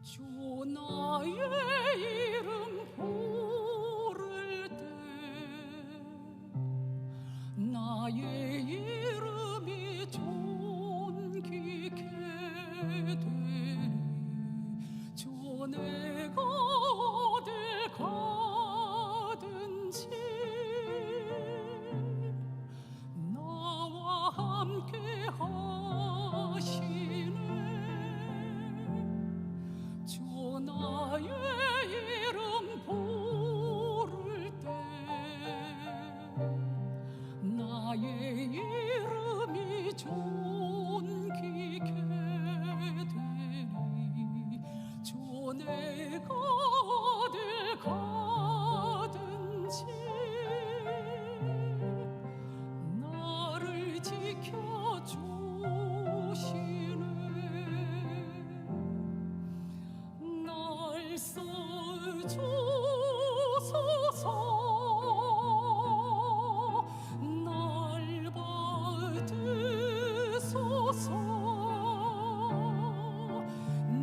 주 나의 이름 부를 때 나의 이름이 존귀케 되리. 주 내가 어딜 가든지 나와 함께 하시네. 주 나의 이름 부를 때 나의 이름이 존귀케 되리. 주 내가 어딜 가든지 나를 지켜주시네. 날 써주소서, 날 받으소서.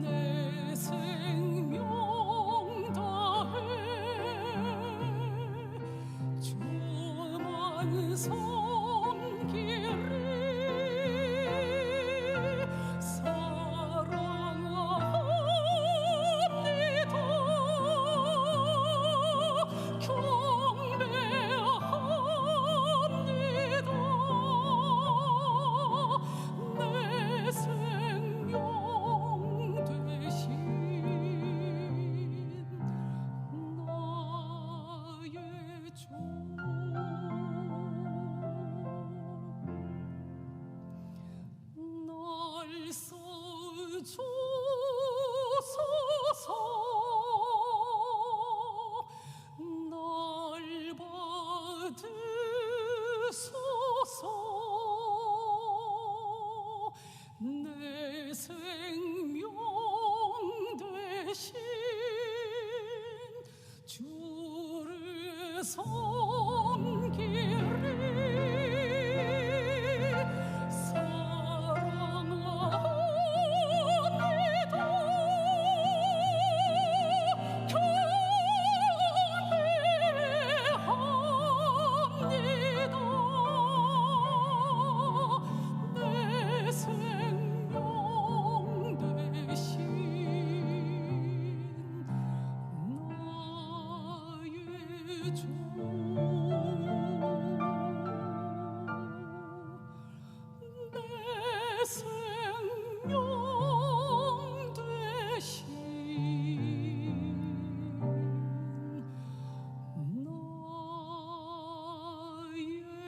내 생명 다해 주만 섬기리. 날 써주소서, 날 받으소서. 내 생명 되신 주를 섬기리. 내 생명 되신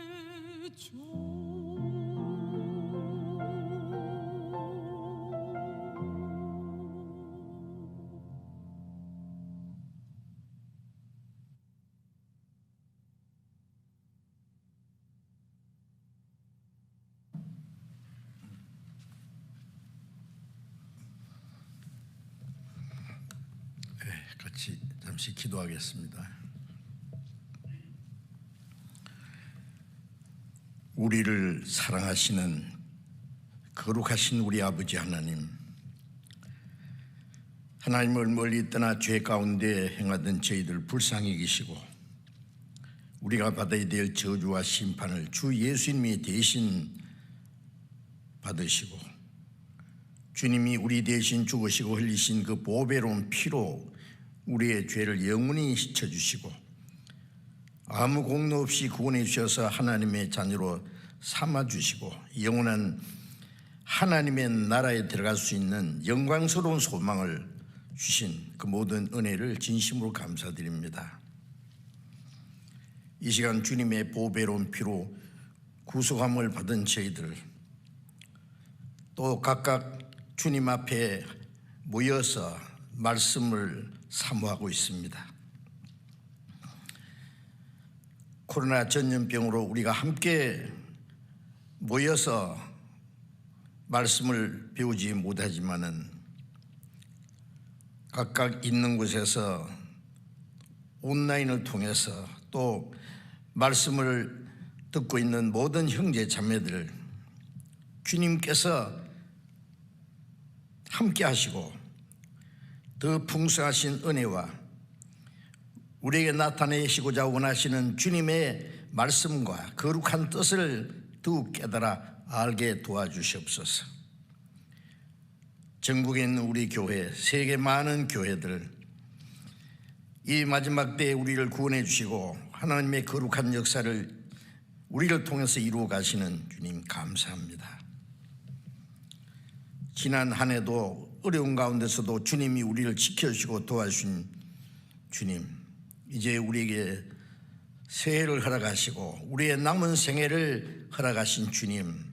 나의 주. 같이 잠시 기도하겠습니다. 우리를 사랑하시는 거룩하신 우리 아버지 하나님, 하나님을 멀리 떠나 죄 가운데 행하던 저희들 불쌍히 계시고 우리가 받아야 될 저주와 심판을 주 예수님이 대신 받으시고 주님이 우리 대신 죽으시고 흘리신 그 보배로운 피로 우리의 죄를 영원히 씻어주시고 아무 공로 없이 구원해 주셔서 하나님의 자녀로 삼아주시고 영원한 하나님의 나라에 들어갈 수 있는 영광스러운 소망을 주신 그 모든 은혜를 진심으로 감사드립니다. 이 시간 주님의 보배로운 피로 구속함을 받은 저희들, 또 각각 주님 앞에 모여서 말씀을 사모하고 있습니다. 코로나 전염병으로 우리가 함께 모여서 말씀을 배우지 못하지만은 각각 있는 곳에서 온라인을 통해서 또 말씀을 듣고 있는 모든 형제 자매들, 주님께서 함께 하시고 더 풍성하신 은혜와 우리에게 나타내시고자 원하시는 주님의 말씀과 거룩한 뜻을 더욱 깨달아 알게 도와주시옵소서. 전국에 있는 우리 교회, 세계 많은 교회들, 이 마지막 때에 우리를 구원해 주시고 하나님의 거룩한 역사를 우리를 통해서 이루어 가시는 주님 감사합니다. 지난 한 해도 어려운 가운데서도 주님이 우리를 지켜주시고 도와주신 주님, 이제 우리에게 새해를 허락하시고 우리의 남은 생애를 허락하신 주님,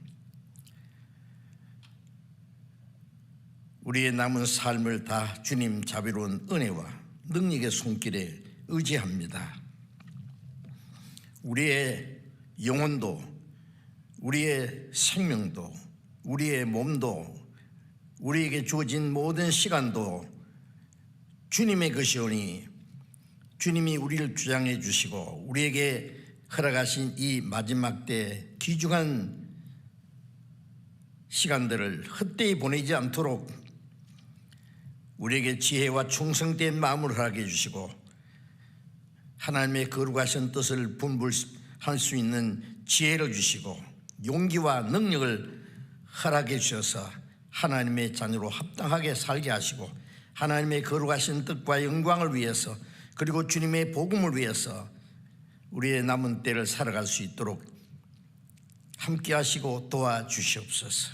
우리의 남은 삶을 다 주님 자비로운 은혜와 능력의 손길에 의지합니다. 우리의 영혼도, 우리의 생명도, 우리의 몸도, 우리에게 주어진 모든 시간도 주님의 것이오니 주님이 우리를 주장해 주시고 우리에게 허락하신 이 마지막 때 귀중한 시간들을 헛되이 보내지 않도록 우리에게 지혜와 충성된 마음을 허락해 주시고 하나님의 거룩하신 뜻을 분별할 수 있는 지혜를 주시고 용기와 능력을 허락해 주셔서 하나님의 자녀로 합당하게 살게 하시고 하나님의 거룩하신 뜻과 영광을 위해서 그리고 주님의 복음을 위해서 우리의 남은 때를 살아갈 수 있도록 함께 하시고 도와주시옵소서.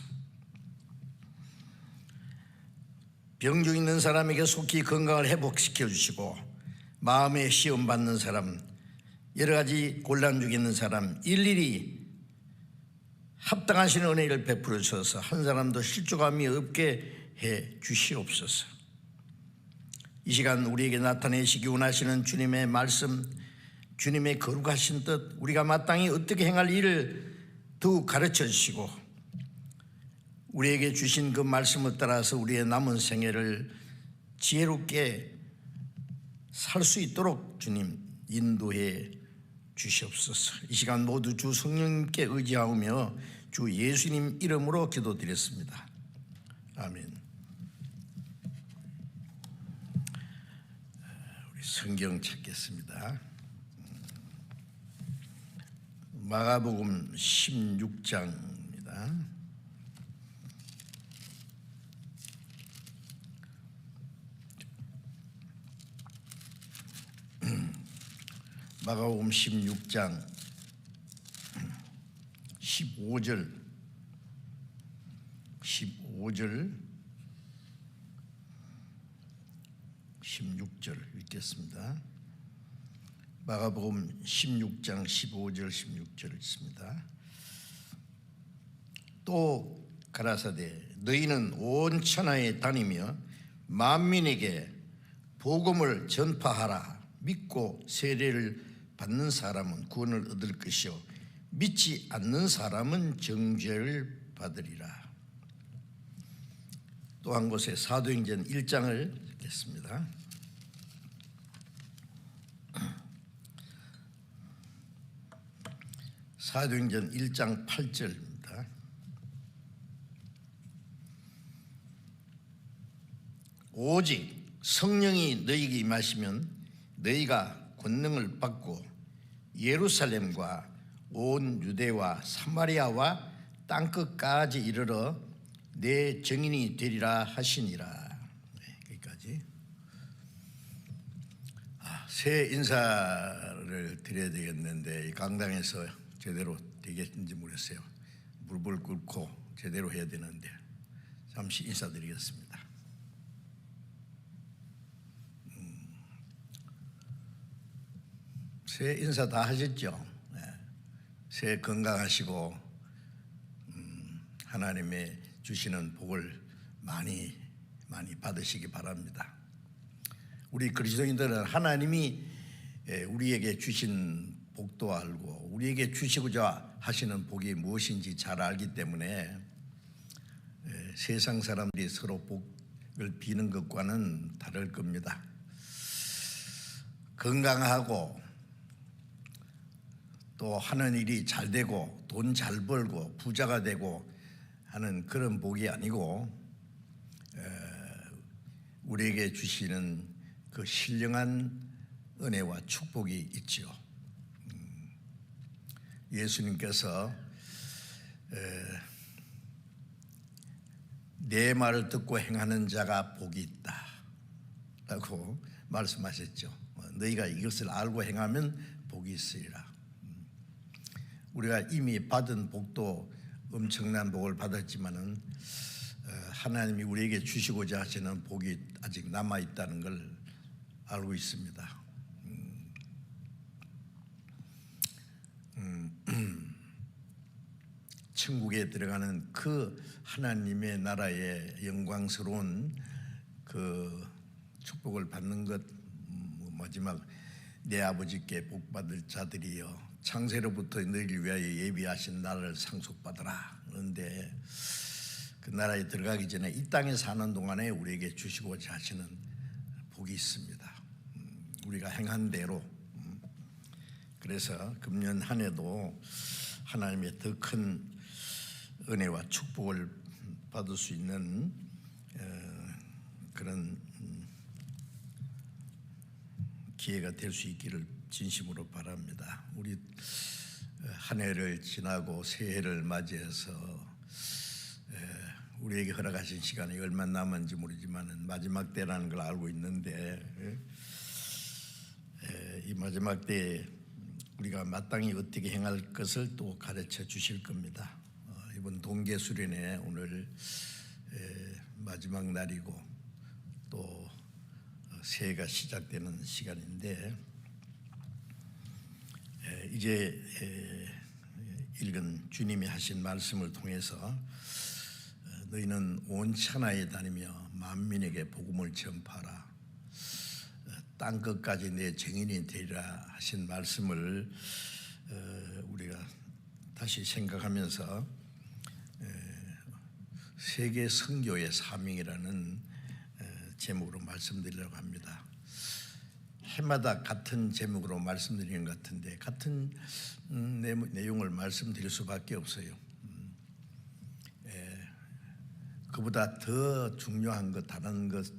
병중 있는 사람에게 속히 건강을 회복시켜 주시고 마음에 시험 받는 사람, 여러 가지 곤란 중에 있는 사람 일일이 합당하신 은혜를 베풀어 주셔서 한 사람도 실족함이 없게 해 주시옵소서. 이 시간 우리에게 나타내시기 원하시는 주님의 말씀, 주님의 거룩하신 뜻, 우리가 마땅히 어떻게 행할 일을 더욱 가르쳐 주시고 우리에게 주신 그 말씀을 따라서 우리의 남은 생애를 지혜롭게 살 수 있도록 주님 인도해 주시옵소서. 이 시간 모두 주 성령님께 의지하며 주 예수님 이름으로 기도드렸습니다. 아멘. 우리 성경 찾겠습니다. 마가복음 16장입니다. 마가복음 16장 15절 16절 읽겠습니다. 마가복음 16장 15절 16절 읽습니다. 또 가라사대 너희는 온 천하에 다니며 만민에게 복음을 전파하라. 믿고 세례를 받는 사람은 구원을 얻을 것이요 믿지 않는 사람은 정죄를 받으리라. 또 한 곳에 사도행전 1장을 읽겠습니다. 사도행전 1장 8절입니다. 오직 성령이 너희에게 임하시면 너희가 권능을 받고 예루살렘과 온 유대와 사마리아와 땅끝까지 이르러 내 증인이 되리라 하시니라. 여기까지. 새 인사를 드려야 되겠는데 이 강당에서 제대로 되겠는지 모르겠어요. 물불 끓고 제대로 해야 되는데 잠시 인사드리겠습니다. 새해 인사 다 하셨죠? 네. 새해 건강하시고 하나님의 주시는 복을 많이 받으시기 바랍니다. 우리 그리스도인들은 하나님이 우리에게 주신 복도 알고 우리에게 주시고자 하시는 복이 무엇인지 잘 알기 때문에 세상 사람들이 서로 복을 비는 것과는 다를 겁니다. 건강하고 또 하는 일이 잘 되고 돈 잘 벌고 부자가 되고 하는 그런 복이 아니고 우리에게 주시는 그 신령한 은혜와 축복이 있지요. 예수님께서 내 말을 듣고 행하는 자가 복이 있다 라고 말씀하셨죠. 너희가 이것을 알고 행하면 복이 있으리라. 우리가 이미 받은 복도 엄청난 복을 받았지만은 하나님이 우리에게 주시고자 하시는 복이 아직 남아 있다는 걸 알고 있습니다. 천국에 들어가는 그 하나님의 나라의 영광스러운 그 축복을 받는 것, 마지막 내 아버지께 복받을 자들이여 창세로부터 너희를 위하여 예비하신 나라를 상속받으라. 그런데 그 나라에 들어가기 전에 이 땅에 사는 동안에 우리에게 주시고자 하시는 복이 있습니다. 우리가 행한 대로. 그래서 금년 한 해도 하나님의 더 큰 은혜와 축복을 받을 수 있는 그런 기회가 될 수 있기를 진심으로 바랍니다. 우리 한 해를 지나고 새해를 맞이해서 우리에게 허락하신 시간이 얼마 남았는지 모르지만 마지막 때라는 걸 알고 있는데 이 마지막 때에 우리가 마땅히 어떻게 행할 것을 또 가르쳐 주실 겁니다. 이번 동계 수련회 오늘 마지막 날이고 또 새해가 시작되는 시간인데 이제 읽은 주님이 하신 말씀을 통해서 너희는 온 천하에 다니며 만민에게 복음을 전파하라. 땅 끝까지 내 증인이 되리라 하신 말씀을 우리가 다시 생각하면서 세계 선교의 사명이라는 제목으로 말씀드리려고 합니다. 해마다 같은 제목으로 말씀드리는 것 같은데 같은 내용을 말씀드릴 수밖에 없어요. 그보다 더 중요한 것 다른 것이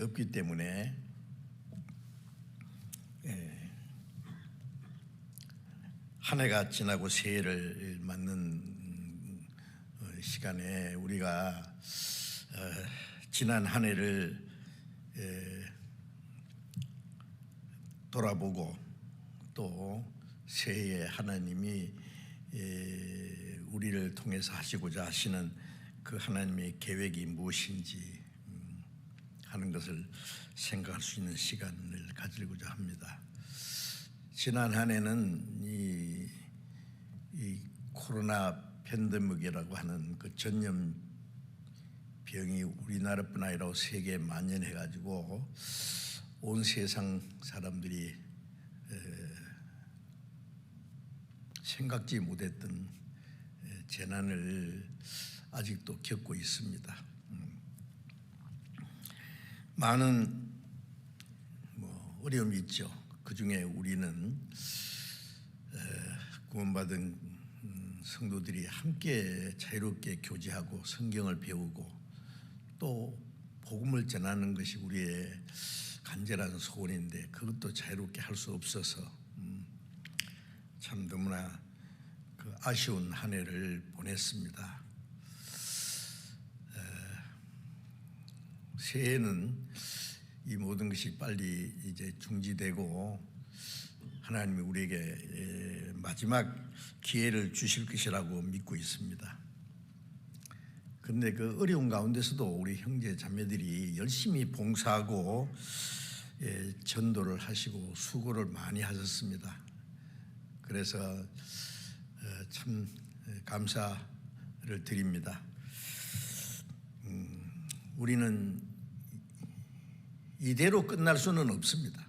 없기 때문에 한 해가 지나고 새해를 맞는 시간에 우리가 지난 한 해를 돌아보고 또 새해에 하나님이 우리를 통해서 하시고자 하시는 그 하나님의 계획이 무엇인지 하는 것을 생각할 수 있는 시간을 가지고자 합니다. 지난 한 해는 이 코로나 팬데믹이라고 하는 그 전염병이 우리나라뿐 아니라 세계에 만연해가지고 온 세상 사람들이 생각지 못했던 재난을 아직도 겪고 있습니다. 많은 어려움이 있죠. 그 중에 우리는 구원받은 성도들이 함께 자유롭게 교제하고 성경을 배우고 또 복음을 전하는 것이 우리의 간절한 소원인데 그것도 자유롭게 할 수 없어서 참 너무나 그 아쉬운 한 해를 보냈습니다. 새해는 이 모든 것이 빨리 이제 중지되고 하나님이 우리에게 마지막 기회를 주실 것이라고 믿고 있습니다. 그런데 그 어려운 가운데서도 우리 형제 자매들이 열심히 봉사하고 전도를 하시고 수고를 많이 하셨습니다. 그래서 참 감사를 드립니다. 우리는 이대로 끝날 수는 없습니다.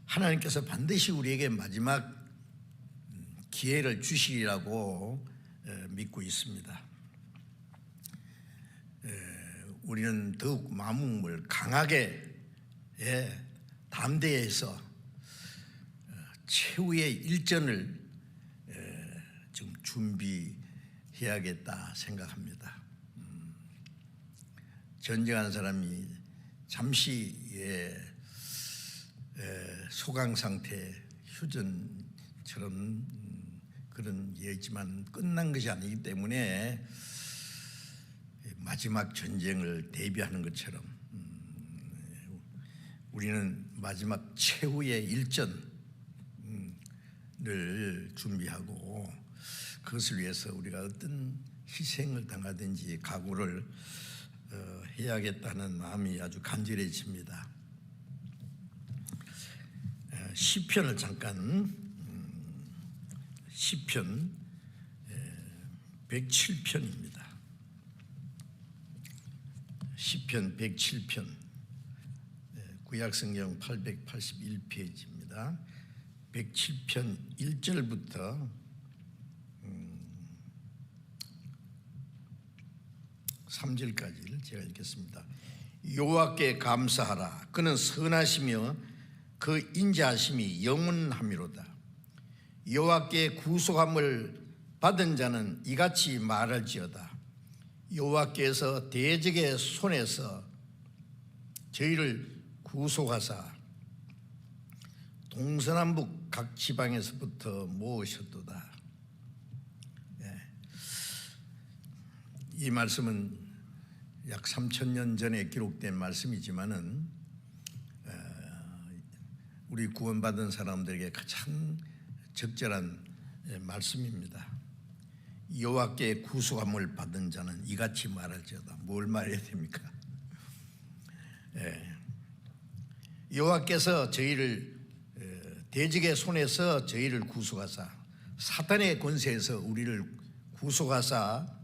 하나님께서 반드시 우리에게 마지막 기회를 주시리라고 믿고 있습니다. 우리는 더욱 마음을 강하게 담대해서 최후의 일전을 좀 준비해야겠다 생각합니다. 전쟁한 사람이 잠시 소강 상태 휴전처럼 그런 예지만 끝난 것이 아니기 때문에 마지막 전쟁을 대비하는 것처럼 우리는 마지막 최후의 일전을 준비하고 그것을 위해서 우리가 어떤 희생을 당하든지 각오를 해야겠다는 마음이 아주 간절해집니다. 시편을 잠깐 시편 107편입니다. 시편 107편 구약성경 881페이지입니다. 107편 1절부터 3절까지를 제가 읽겠습니다. 여호와께 감사하라. 그는 선하시며 그 인자하심이 영원하미로다. 여호와께 구속함을 받은 자는 이같이 말할지어다. 여호와께서 대적의 손에서 저희를 구속하사 동서남북 각 지방에서부터 모으셨도다. 이 말씀은 약 3,000년 전에 기록된 말씀이지만은 우리 구원받은 사람들에게 가장 적절한 말씀입니다. 여호와께 구속함을 받은 자는 이같이 말할지어다. 뭘 말해야 됩니까? 여호와께서 저희를 대적의 손에서 저희를 구속하사 사탄의 권세에서 우리를 구속하사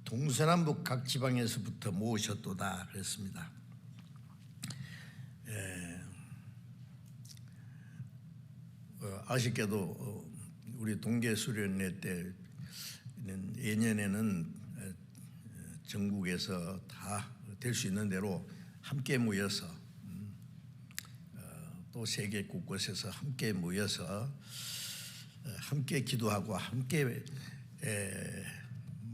동서남북 각 지방에서부터 모으셨도다 그랬습니다. 아쉽게도 우리 동계수련회 때는 예년에는 전국에서 다 될 수 있는 대로 함께 모여서 또 세계 곳곳에서 함께 모여서 함께 기도하고 함께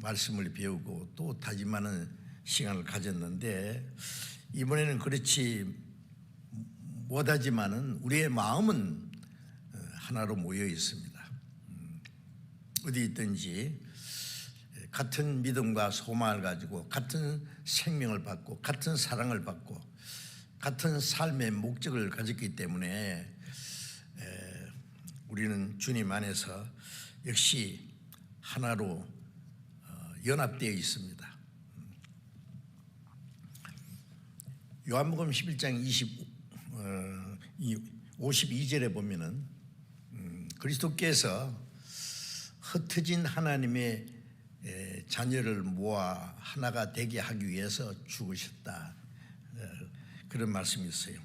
말씀을 배우고 또 다짐하는 시간을 가졌는데 이번에는 그렇지 못하지만은 우리의 마음은 하나로 모여 있습니다. 어디 있든지 같은 믿음과 소망을 가지고 같은 생명을 받고 같은 사랑을 받고 같은 삶의 목적을 가졌기 때문에 우리는 주님 안에서 역시 하나로 연합되어 있습니다. 요한복음 11장 52절에 보면은 그리스도께서 흩어진 하나님의 자녀를 모아 하나가 되게 하기 위해서 죽으셨다. 그런 말씀이 있어요.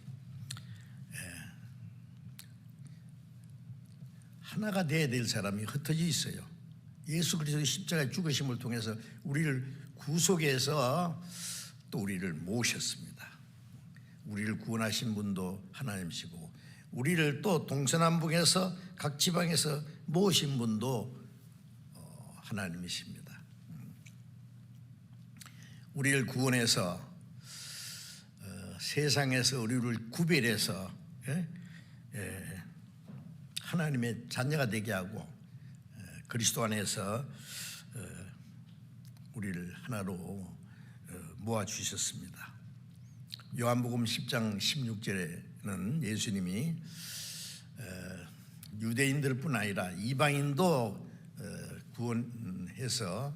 하나가 되어야 될 사람이 흩어져 있어요. 예수 그리스도의 십자가의 죽으심을 통해서 우리를 구속해서 또 우리를 모으셨습니다. 우리를 구원하신 분도 하나님이시고 우리를 또 동서남북에서 각 지방에서 모으신 분도 하나님이십니다. 우리를 구원해서 세상에서 우리를 구별해서 하나님의 자녀가 되게 하고 그리스도 안에서 우리를 하나로 모아주셨습니다. 요한복음 10장 16절에는 예수님이 유대인들뿐 아니라 이방인도 구원해서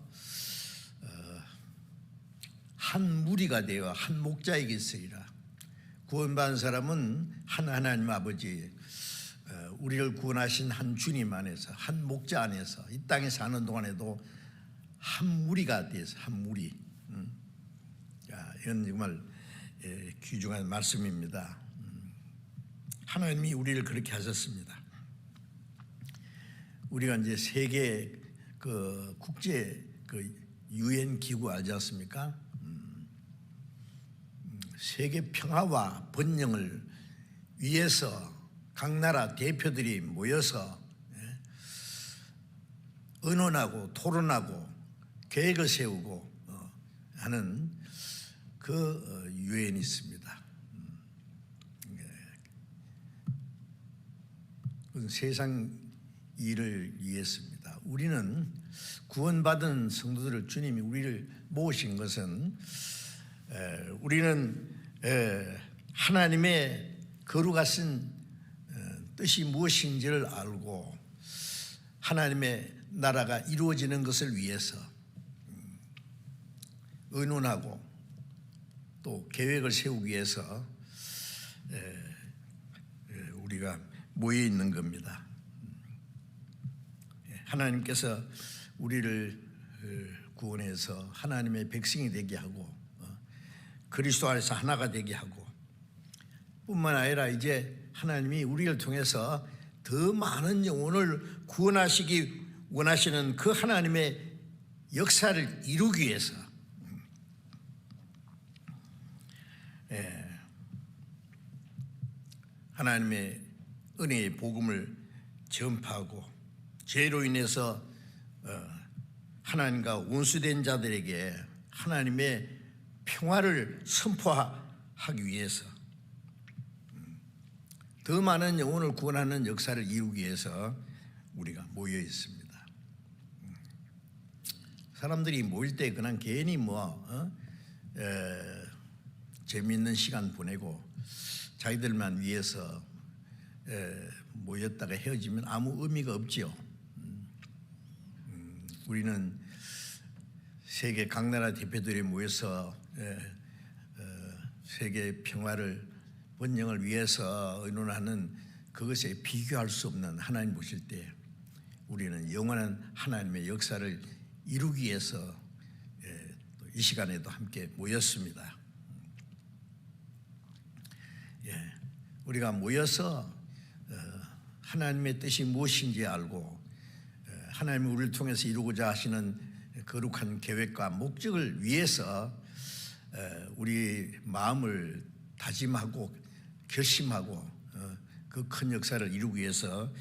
한 무리가 되어 한 목자에게 있으리라. 구원받은 사람은 한 하나님 아버지 우리를 구원하신 한 주님 안에서 한 목자 안에서 이 땅에 사는 동안에도 한 무리가 되어서 한 무리. 이건 정말 귀중한 말씀입니다. 하나님이 우리를 그렇게 하셨습니다. 우리가 이제 세계 그 국제 그 유엔 기구 알지 않습니까? 세계 평화와 번영을 위해서 각 나라 대표들이 모여서 의논하고 토론하고 계획을 세우고 하는 그 유엔이 있습니다. 그건 세상 일을 위해서입니다. 우리는 구원받은 성도들을 주님이 우리를 모으신 것은 우리는 하나님의 거룩하신 뜻이 무엇인지를 알고 하나님의 나라가 이루어지는 것을 위해서 의논하고 또 계획을 세우기 위해서 우리가 모여 있는 겁니다. 하나님께서 우리를 구원해서 하나님의 백성이 되게 하고 그리스도 안에서 하나가 되게 하고 뿐만 아니라 이제 하나님이 우리를 통해서 더 많은 영혼을 구원하시기 원하시는 그 하나님의 역사를 이루기 위해서 하나님의 은혜의 복음을 전파하고 죄로 인해서 하나님과 원수된 자들에게 하나님의 평화를 선포하기 위해서 더 많은 영혼을 구원하는 역사를 이루기 위해서 우리가 모여 있습니다. 사람들이 모일 때 그냥 괜히 재미있는 시간 보내고 자기들만 위해서 모였다가 헤어지면 아무 의미가 없지요. 우리는 세계 각 나라 대표들이 모여서 세계 평화를 번영을 위해서 의논하는 그것에 비교할 수 없는 하나님 보실 때 우리는 영원한 하나님의 역사를 이루기 위해서 이 시간에도 함께 모였습니다. 우리가 모여서 하나님의 뜻이 무엇인지 알고 하나님이 우리를 통해서 이루고자 하시는 거룩한 계획과 목적을 위해서 우리 마음을 다짐하고 결심하고 그 큰 역사를 이루기 위해서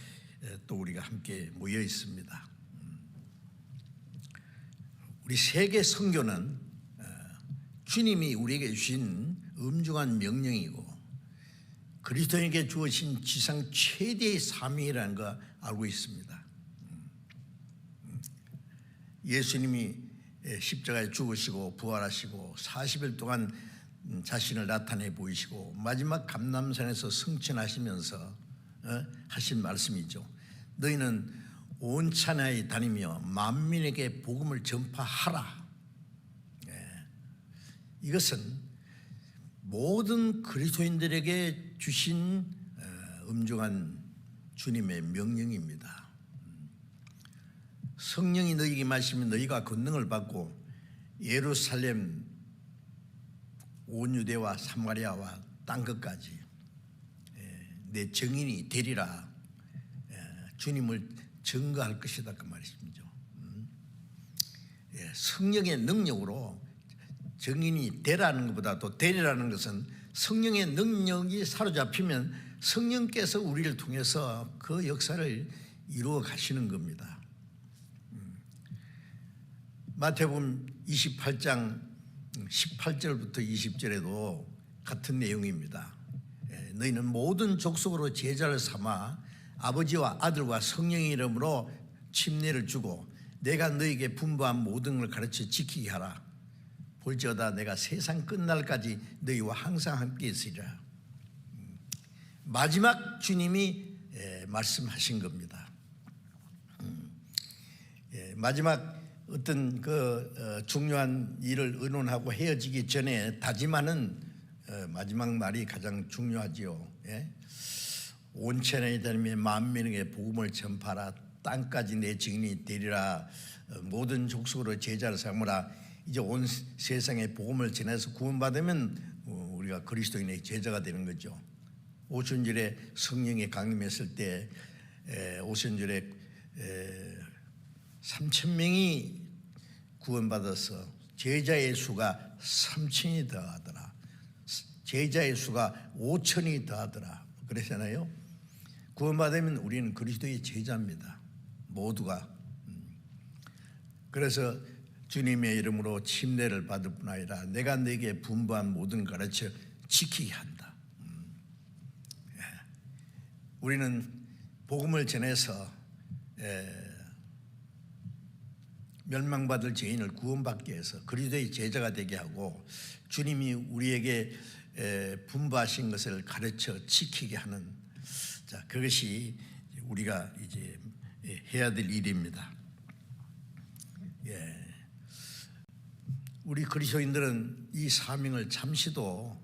또 우리가 함께 모여 있습니다. 우리 세계 선교는 주님이 우리에게 주신 엄중한 명령이고 그리스도인에게 주어진 지상 최대의 사명이라는 거 알고 있습니다. 예수님이 십자가에 죽으시고 부활하시고 40일 동안 자신을 나타내 보이시고 마지막 감람산에서 승천하시면서 하신 말씀이죠. 너희는 온 천하에 다니며 만민에게 복음을 전파하라. 이것은 모든 그리스도인들에게 주신 엄중한 주님의 명령입니다. 성령이 너희에게 임하시면 너희가 권능을 받고 예루살렘 온 유대와 사마리아와 땅 끝까지 내 증인이 되리라. 주님을 증거할 것이다 그 말이죠. 성령의 능력으로 증인이 되라는 것보다 또 되리라는 것은 성령의 능력이 사로잡히면 성령께서 우리를 통해서 그 역사를 이루어 가시는 겁니다. 마태복음 28장 18절부터 20절에도 같은 내용입니다. 너희는 모든 족속으로 제자를 삼아 아버지와 아들과 성령의 이름으로 침례를 주고 내가 너희에게 분부한 모든 걸 가르쳐 지키게 하라. 볼지어다 내가 세상 끝날까지 너희와 항상 함께 있으리라. 마지막 주님이 말씀하신 겁니다. 마지막 어떤 그 중요한 일을 의논하고 헤어지기 전에 다짐하는 마지막 말이 가장 중요하지요. 온 천하에 다니며 만민에게 복음을 전파하라. 땅까지 내 증인이 되리라. 모든 족속으로 제자를 삼으라. 이제 온 세상에 복음을 전해서 구원받으면 우리가 그리스도인의 제자가 되는 거죠. 오순절에 성령이 강림했을 때 오순절에 3,000명이 구원받아서 제자의 수가 3,000이 더하더라. 제자의 수가 5,000이 더하더라. 그러잖아요. 구원받으면 우리는 그리스도의 제자입니다. 모두가. 그래서 주님의 이름으로 침례를 받을 뿐 아니라 내가 네게 분부한 모든 가르쳐 지키게 한다. 우리는 복음을 전해서 멸망받을 죄인을 구원받게 해서 그리스도의 제자가 되게 하고 주님이 우리에게 분부하신 것을 가르쳐 지키게 하는, 자, 그것이 우리가 이제 해야 될 일입니다. 우리 그리스도인들은 이 사명을 잠시도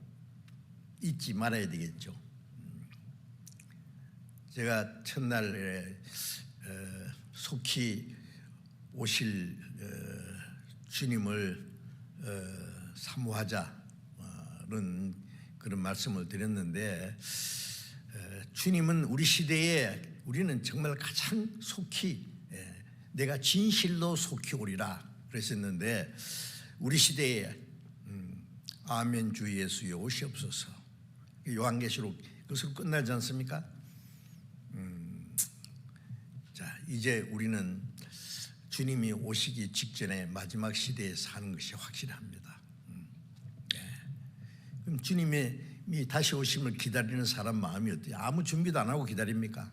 잊지 말아야 되겠죠. 제가 첫날에 속히 오실 주님을 사모하자는 그런 말씀을 드렸는데, 주님은 우리 시대에 우리는 정말 가장 속히 내가 진실로 속히 오리라 그랬었는데, 우리 시대에 아멘 주 예수여 오시옵소서, 요한계시록 그것으로 끝나지 않습니까? 자, 이제 우리는 주님이 오시기 직전에 마지막 시대에 사는 것이 확실합니다. 그럼 주님이 다시 오심을 기다리는 사람 마음이 어때요? 아무 준비도 안 하고 기다립니까?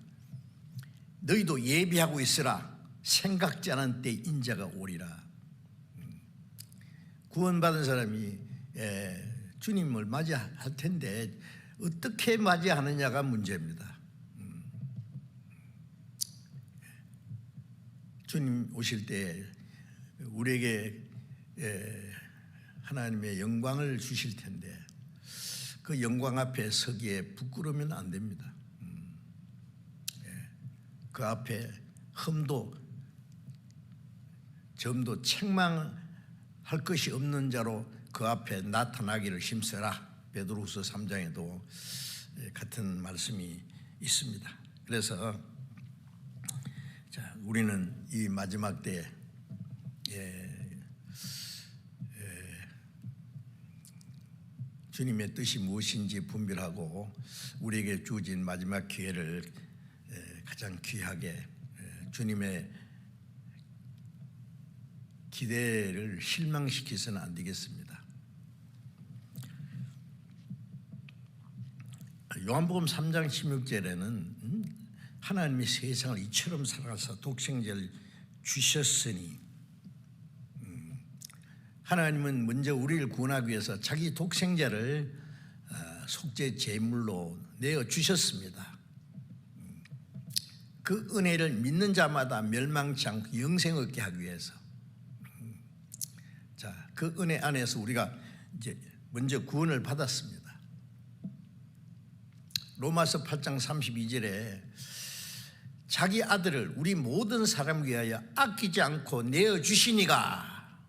너희도 예비하고 있으라, 생각지 않은 때 인자가 오리라. 구원받은 사람이 주님을 맞이할 텐데 어떻게 맞이하느냐가 문제입니다. 주님 오실 때 우리에게 하나님의 영광을 주실 텐데 그 영광 앞에 서기에 부끄러우면 안 됩니다. 그 앞에 흠도 점도 책망할 것이 없는 자로 그 앞에 나타나기를 힘써라. 베드로후서 3장에도 같은 말씀이 있습니다. 그래서 자, 우리는 이 마지막 때 주님의 뜻이 무엇인지 분별하고 우리에게 주어진 마지막 기회를 가장 귀하게 주님의 기대를 실망시켜서는 안 되겠습니다. 요한복음 3장 16절에는 하나님이 세상을 이처럼 사랑하사 독생자를 주셨으니, 하나님은 먼저 우리를 구원하기 위해서 자기 독생자를 속죄 제물로 내어 주셨습니다. 그 은혜를 믿는 자마다 멸망치 않고 영생 얻게 하기 위해서. 자, 그 은혜 안에서 우리가 이제 먼저 구원을 받았습니다. 로마서 8장 32절에 자기 아들을 우리 모든 사람 위하여 아끼지 않고 내어 주시니가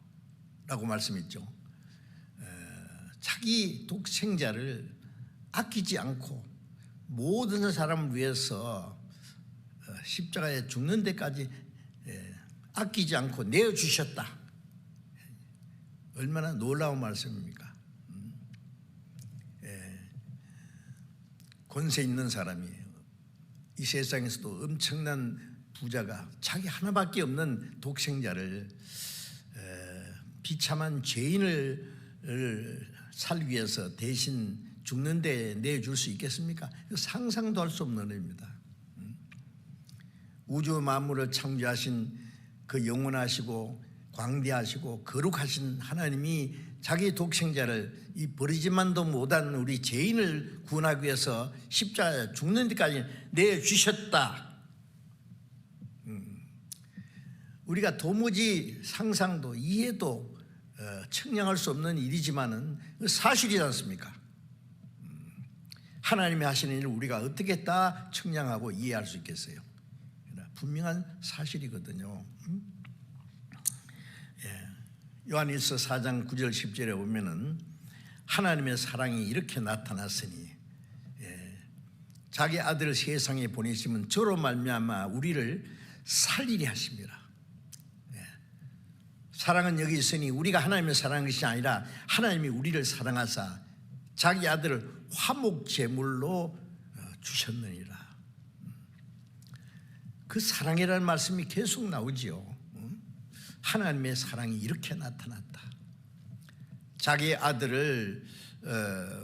라고 말씀했죠. 자기 독생자를 아끼지 않고 모든 사람을 위해서 십자가에 죽는 데까지 아끼지 않고 내어 주셨다. 얼마나 놀라운 말씀입니까? 권세 있는 사람이 이 세상에서도 엄청난 부자가 자기 하나밖에 없는 독생자를 비참한 죄인을 살기 위해서 대신 죽는 데 내줄 수 있겠습니까? 상상도 할 수 없는 일입니다. 우주 만물을 창조하신 그 영원하시고 광대하시고 거룩하신 하나님이 자기 독생자를 이 버리지만도 못한 우리 죄인을 구원하기 위해서 십자가에 죽는 데까지 내주셨다. 우리가 도무지 상상도 이해도 측량할 수 없는 일이지만은 사실이지 않습니까? 하나님이 하시는 일을 우리가 어떻게 다 측량하고 이해할 수 있겠어요? 분명한 사실이거든요. 요한일서 4장 9절 10절에 보면은 하나님의 사랑이 이렇게 나타났으니 자기 아들을 세상에 보내시면 저로 말미암아 우리를 살리게 하십니다. 사랑은 여기 있으니 우리가 하나님을 사랑한 것이 아니라 하나님이 우리를 사랑하사 자기 아들을 화목 제물로 주셨느니라. 그 사랑이라는 말씀이 계속 나오지요. 하나님의 사랑이 이렇게 나타났다. 자기 아들을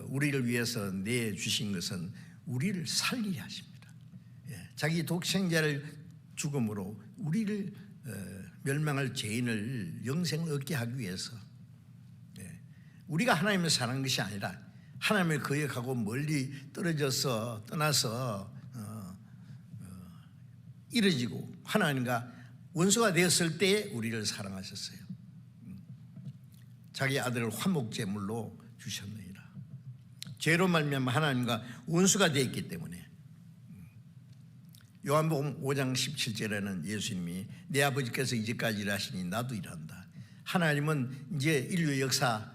우리를 위해서 내주신 것은 우리를 살리려 하십니다. 자기 독생자를 죽음으로 우리를 멸망할 죄인을 영생을 얻게 하기 위해서, 우리가 하나님을 사랑한 것이 아니라 하나님을 거역하고 멀리 떠나서 이뤄지고 하나님과 원수가 되었을 때에 우리를 사랑하셨어요. 자기 아들을 화목제물로 주셨느니라. 죄로 말미암아 하나님과 원수가 되었기 때문에. 요한복음 5장 17절에는 예수님이 내 아버지께서 이제까지 일하시니 나도 일한다. 하나님은 이제 인류 역사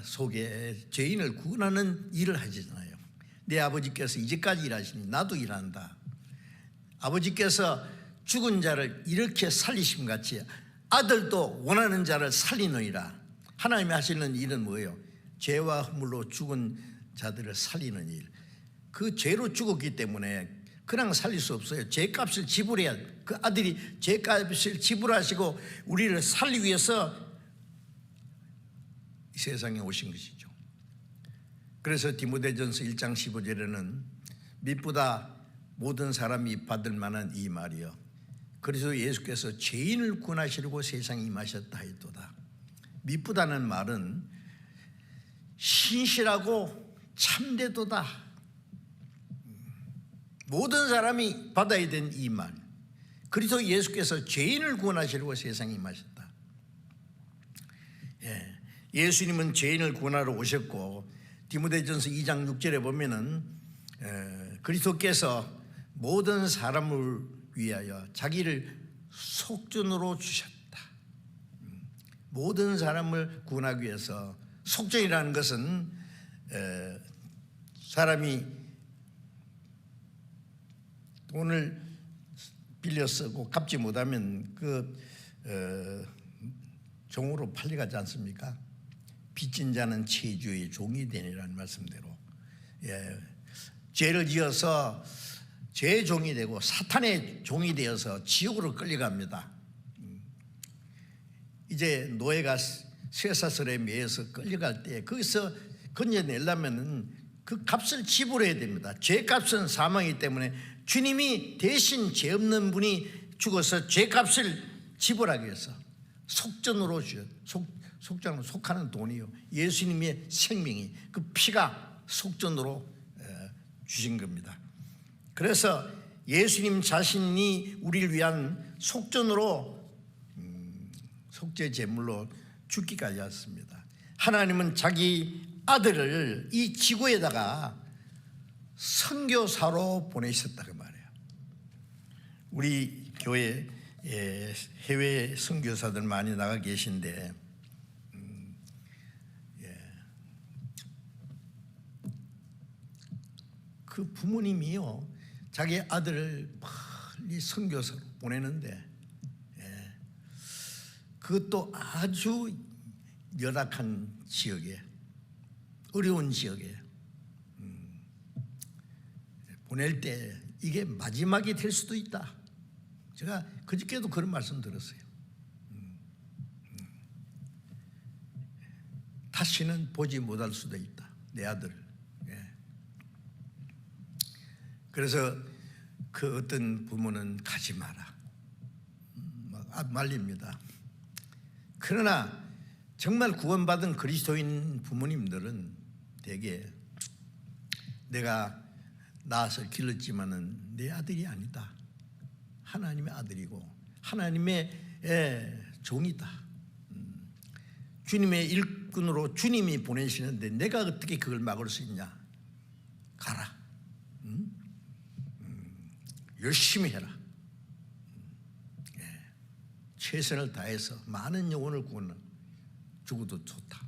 속에 죄인을 구원하는 일을 하시잖아요. 내 아버지께서 이제까지 일하시니 나도 일한다. 아버지께서 죽은 자를 이렇게 살리심 같이 아들도 원하는 자를 살리느니라. 하나님이 하시는 일은 뭐예요? 죄와 허물로 죽은 자들을 살리는 일. 그 죄로 죽었기 때문에 그냥 살릴 수 없어요. 죄값을 지불해야, 그 아들이 죄값을 지불하시고 우리를 살리기 위해서 이 세상에 오신 것이죠. 그래서 디모데전서 1장 15절에는 미쁘다 모든 사람이 받을 만한 이 말이요, 그래서 예수께서 죄인을 구원하시려고 세상에 임하셨다 하였도다. 미쁘다는 말은 신실하고 참되도다. 모든 사람이 받아야 되는 이 말, 그래서 예수께서 죄인을 구원하시려고 세상에 임하셨다. 예수님은 죄인을 구원하러 오셨고, 디모데전서 2장 6절에 보면은 그리스도께서 모든 사람을 위하여 자기를 속전으로 주셨다. 모든 사람을 구원하기 위해서. 속전이라는 것은 사람이 돈을 빌려 쓰고 갚지 못하면 그 종으로 팔려가지 않습니까? 빚진 자는 채주의 종이 되니라는 말씀대로, 죄를 지어서 죄의 종이 되고 사탄의 종이 되어서 지옥으로 끌려갑니다. 이제 노예가 쇠사슬에 매여서 끌려갈 때 거기서 건져내려면 그 값을 지불해야 됩니다. 죄값은 사망이기 때문에 주님이 대신 죄 없는 분이 죽어서 죄값을 지불하기 위해서 속전으로 속전으로 속하는 돈이요, 예수님의 생명이, 그 피가 속전으로 주신 겁니다. 그래서 예수님 자신이 우리를 위한 속전으로 속죄 제물로 죽기까지 왔습니다. 하나님은 자기 아들을 이 지구에다가 선교사로 보내셨다고 말해요. 우리 교회 해외 선교사들 많이 나가 계신데, 그 부모님이요, 자기 아들을 빨리 선교사로 보내는데, 그것도 아주 열악한 지역에, 어려운 지역에 보낼 때 이게 마지막이 될 수도 있다. 제가 그저께도 그런 말씀 들었어요. 다시는 보지 못할 수도 있다, 내 아들을. 그래서 그 어떤 부모는 가지 마라 막 말립니다. 그러나 정말 구원받은 그리스도인 부모님들은 대개 내가 낳아서 길렀지만은 내 아들이 아니다, 하나님의 아들이고 하나님의 종이다, 주님의 일꾼으로 주님이 보내시는데 내가 어떻게 그걸 막을 수 있냐, 가라, 열심히 해라, 최선을 다해서 많은 영혼을 구원하는, 죽어도 좋다.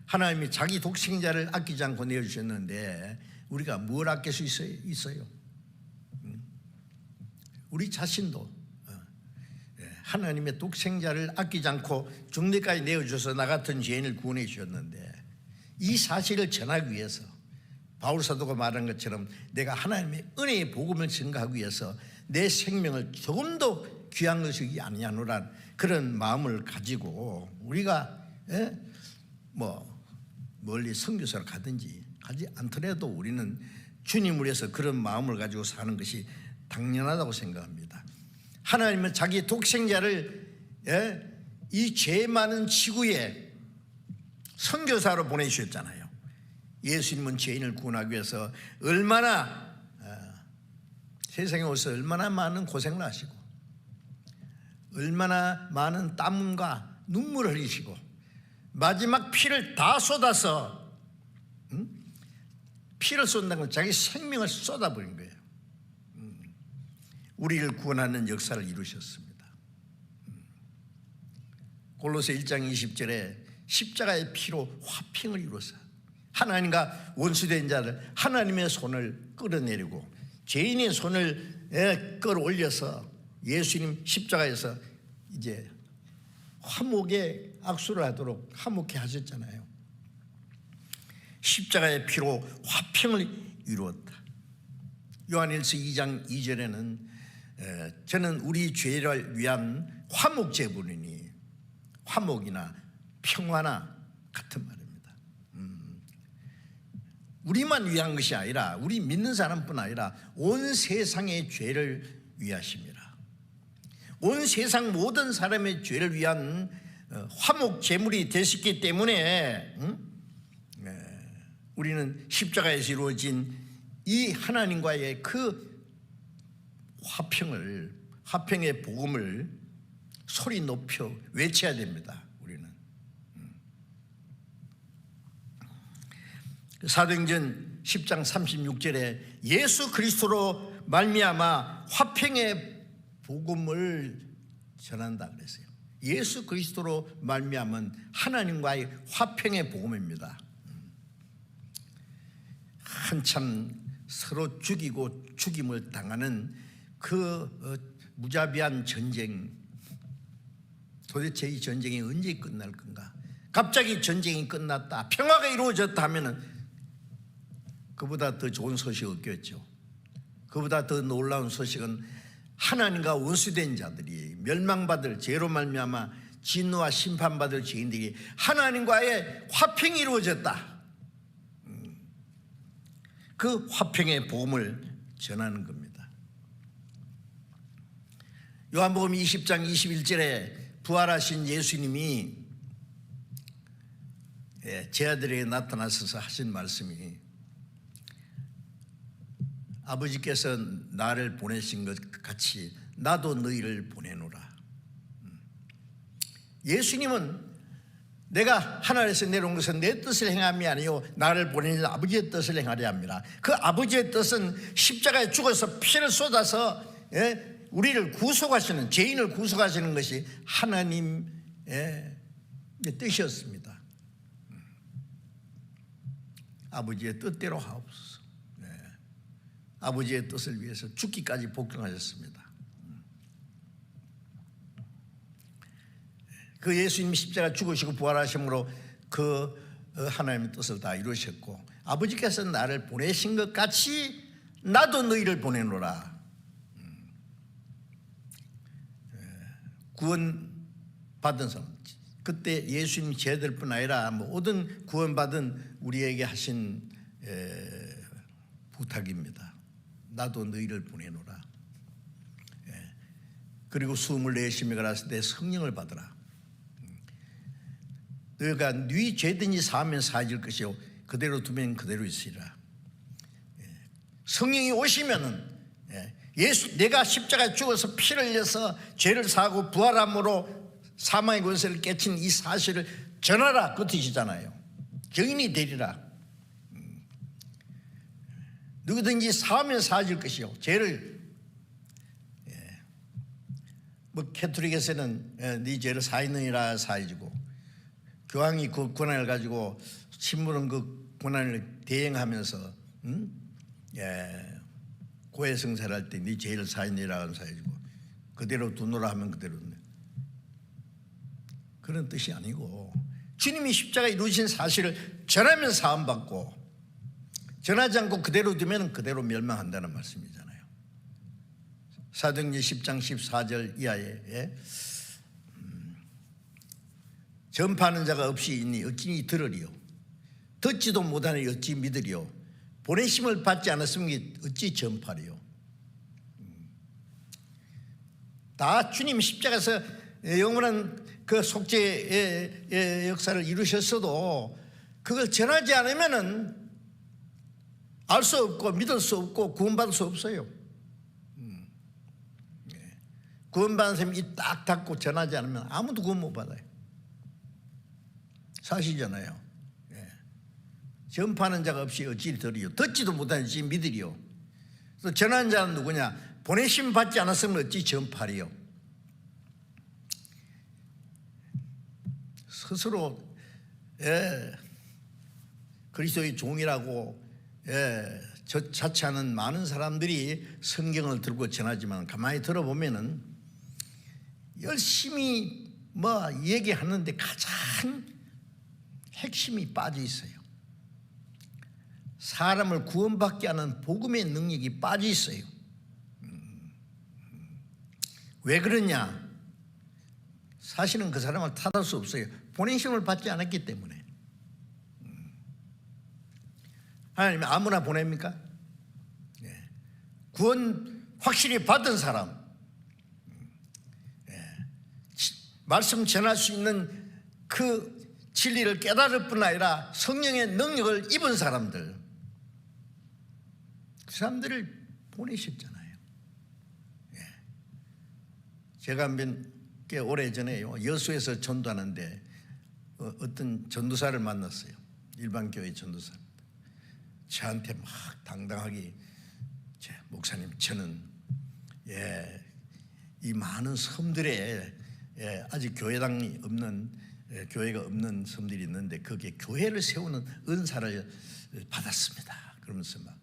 하나님이 자기 독생자를 아끼지 않고 내어주셨는데 우리가 뭘 아낄 수 있어요? 우리 자신도 하나님의 독생자를 아끼지 않고 죽는데까지 내어주셔서 나 같은 죄인을 구원해 주셨는데, 이 사실을 전하기 위해서 바울 사도가 말한 것처럼 내가 하나님의 은혜의 복음을 증거하기 위해서 내 생명을 조금도 귀한 것이 아니냐노란 그런 마음을 가지고 우리가 뭐 멀리 선교사를 가든지 가지 않더라도 우리는 주님을 위해서 그런 마음을 가지고 사는 것이 당연하다고 생각합니다. 하나님은 자기 독생자를 이 죄 많은 지구에 선교사로 보내주셨잖아요. 예수님은 죄인을 구원하기 위해서 얼마나 세상에 오셔서 얼마나 많은 고생을 하시고 얼마나 많은 땀과 눈물을 흘리시고 마지막 피를 다 쏟아서 피를 쏟는다는 건 자기 생명을 쏟아버린 거예요. 우리를 구원하는 역사를 이루셨습니다. 골로새 1장 20절에 십자가의 피로 화평을 이루어서 하나님과 원수된 자를 하나님의 손을 끌어내리고 죄인의 손을 끌어올려서 예수님 십자가에서 이제 화목의 악수를 하도록 화목해 하셨잖아요. 십자가의 피로 화평을 이루었다. 요한일서 2장 2절에는 저는 우리 죄를 위한 화목 제물이니 화목이나 평화나 같은 말입니다. 우리만 위한 것이 아니라 우리 믿는 사람뿐 아니라 온 세상의 죄를 위하십니다. 온 세상 모든 사람의 죄를 위한 화목 제물이 되셨기 때문에 우리는 십자가에서 이루어진 이 하나님과의 그 화평의 복음을 소리 높여 외쳐야 됩니다. 우리는 사도행전 10장 36절에 예수 그리스도로 말미암아 화평의 복음을 전한다 그랬어요. 예수 그리스도로 말미암은 하나님과의 화평의 복음입니다. 한참 서로 죽이고 죽임을 당하는 그 무자비한 전쟁, 도대체 이 전쟁이 언제 끝날 건가? 갑자기 전쟁이 끝났다, 평화가 이루어졌다 하면은 그보다 더 좋은 소식이 없겠죠. 그보다 더 놀라운 소식은 하나님과 원수된 자들이 멸망받을 죄로 말미암아 진노와 심판받을 죄인들이 하나님과의 화평이 이루어졌다. 그 화평의 복음을 전하는 겁니다. 요한복음 20장 21절에 부활하신 예수님이 제자들에게 나타나셔서 하신 말씀이 아버지께서 나를 보내신 것 같이 나도 너희를 보내노라. 예수님은 내가 하늘에서 내려온 것은 내 뜻을 행함이 아니요 나를 보내는 아버지의 뜻을 행하려 합니다. 그 아버지의 뜻은 십자가에 죽어서 피를 쏟아서 우리를 구속하시는, 죄인을 구속하시는 것이 하나님의 뜻이었습니다. 아버지의 뜻대로 하옵소서. 아버지의 뜻을 위해서 죽기까지 복종하셨습니다. 그 예수님 십자가 죽으시고 부활하심으로 그 하나님의 뜻을 다 이루셨고 아버지께서 나를 보내신 것 같이 나도 너희를 보내노라. 구원받은 사람, 그때 예수님 제자들뿐 아니라 모든 구원받은 우리에게 하신 부탁입니다. 나도 너희를 보내노라. 그리고 숨을 내쉬며 가라사 내 성령을 받으라. 너희가 네 죄든지 사하면 사해질 것이요 그대로 두면 그대로 있으리라. 성령이 오시면은 예수, 내가 십자가에 죽어서 피를 흘려서 죄를 사하고 부활함으로 사망의 권세를 깨친 이 사실을 전하라, 그 뜻이잖아요. 증인이 되리라. 누구든지 사하면 사해질 것이요 죄를 뭐 캐톨릭에서는 네 죄를 사했느니라 사해지고, 교황이 그 권한을 가지고 신부는 그 권한을 대행하면서 고해성사를 할 때 네 죄를 사했느니라 하는 사해지고, 그대로 두노라 하면 그대로 두네. 그런 뜻이 아니고 주님이 십자가에 이루신 사실을 전하면 사함받고 전하지 않고 그대로 두면 그대로 멸망한다는 말씀이잖아요. 사도행전 10장 14절 이하에 전파하는 자가 없이 있니 어찌 들으리요 듣지도 못하니 어찌 믿으리요 보내심을 받지 않았으면 어찌 전파리요. 다 주님 십자가에서 영원한 그 속죄의 역사를 이루셨어도 그걸 전하지 않으면은 알 수 없고 믿을 수 없고 구원받을 수 없어요. 구원받은 사람이 입 딱 닫고 전하지 않으면 아무도 구원 못 받아요. 사실이잖아요. 전파하는 자가 없이 어찌 들으리요 듣지도 못하니 어찌 믿으리요. 그래서 전하는 자는 누구냐? 보내심 받지 않았으면 어찌 전파리요. 스스로 그리스도의 종이라고 자처하는 많은 사람들이 성경을 들고 전하지만 가만히 들어보면은 열심히 뭐 얘기하는데 가장 핵심이 빠져 있어요. 사람을 구원받게 하는 복음의 능력이 빠져 있어요. 왜 그러냐? 사실은 그 사람을 탓할 수 없어요. 보내심을 받지 않았기 때문에. 하나님이 아무나 보냅니까? 구원 확실히 받은 사람, 말씀 전할 수 있는 그 진리를 깨달을 뿐 아니라 성령의 능력을 입은 사람들, 그 사람들을 보내셨잖아요. 제가 꽤 오래전에요 여수에서 전도하는데 어떤 전도사를 만났어요. 일반 교회 전도사. 저한테 막 당당하게 목사님 저는 이 많은 섬들에 아직 교회당이 없는 교회가 없는 섬들이 있는데 거기에 교회를 세우는 은사를 받았습니다. 그러면서 막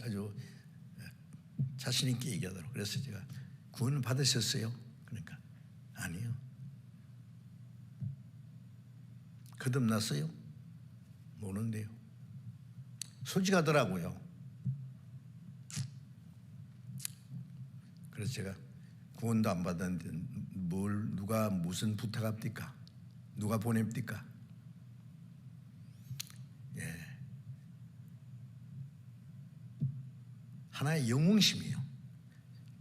아주 자신 있게 얘기하더라고요. 그래서 제가 구원 받으셨어요? 그러니까 아니요. 거듭났어요? 모르는데요. 솔직하더라고요. 그래서 제가 구원도 안 받았는데 누가 무슨 부탁합니까? 누가 보냅니까? 하나의 영웅심이에요.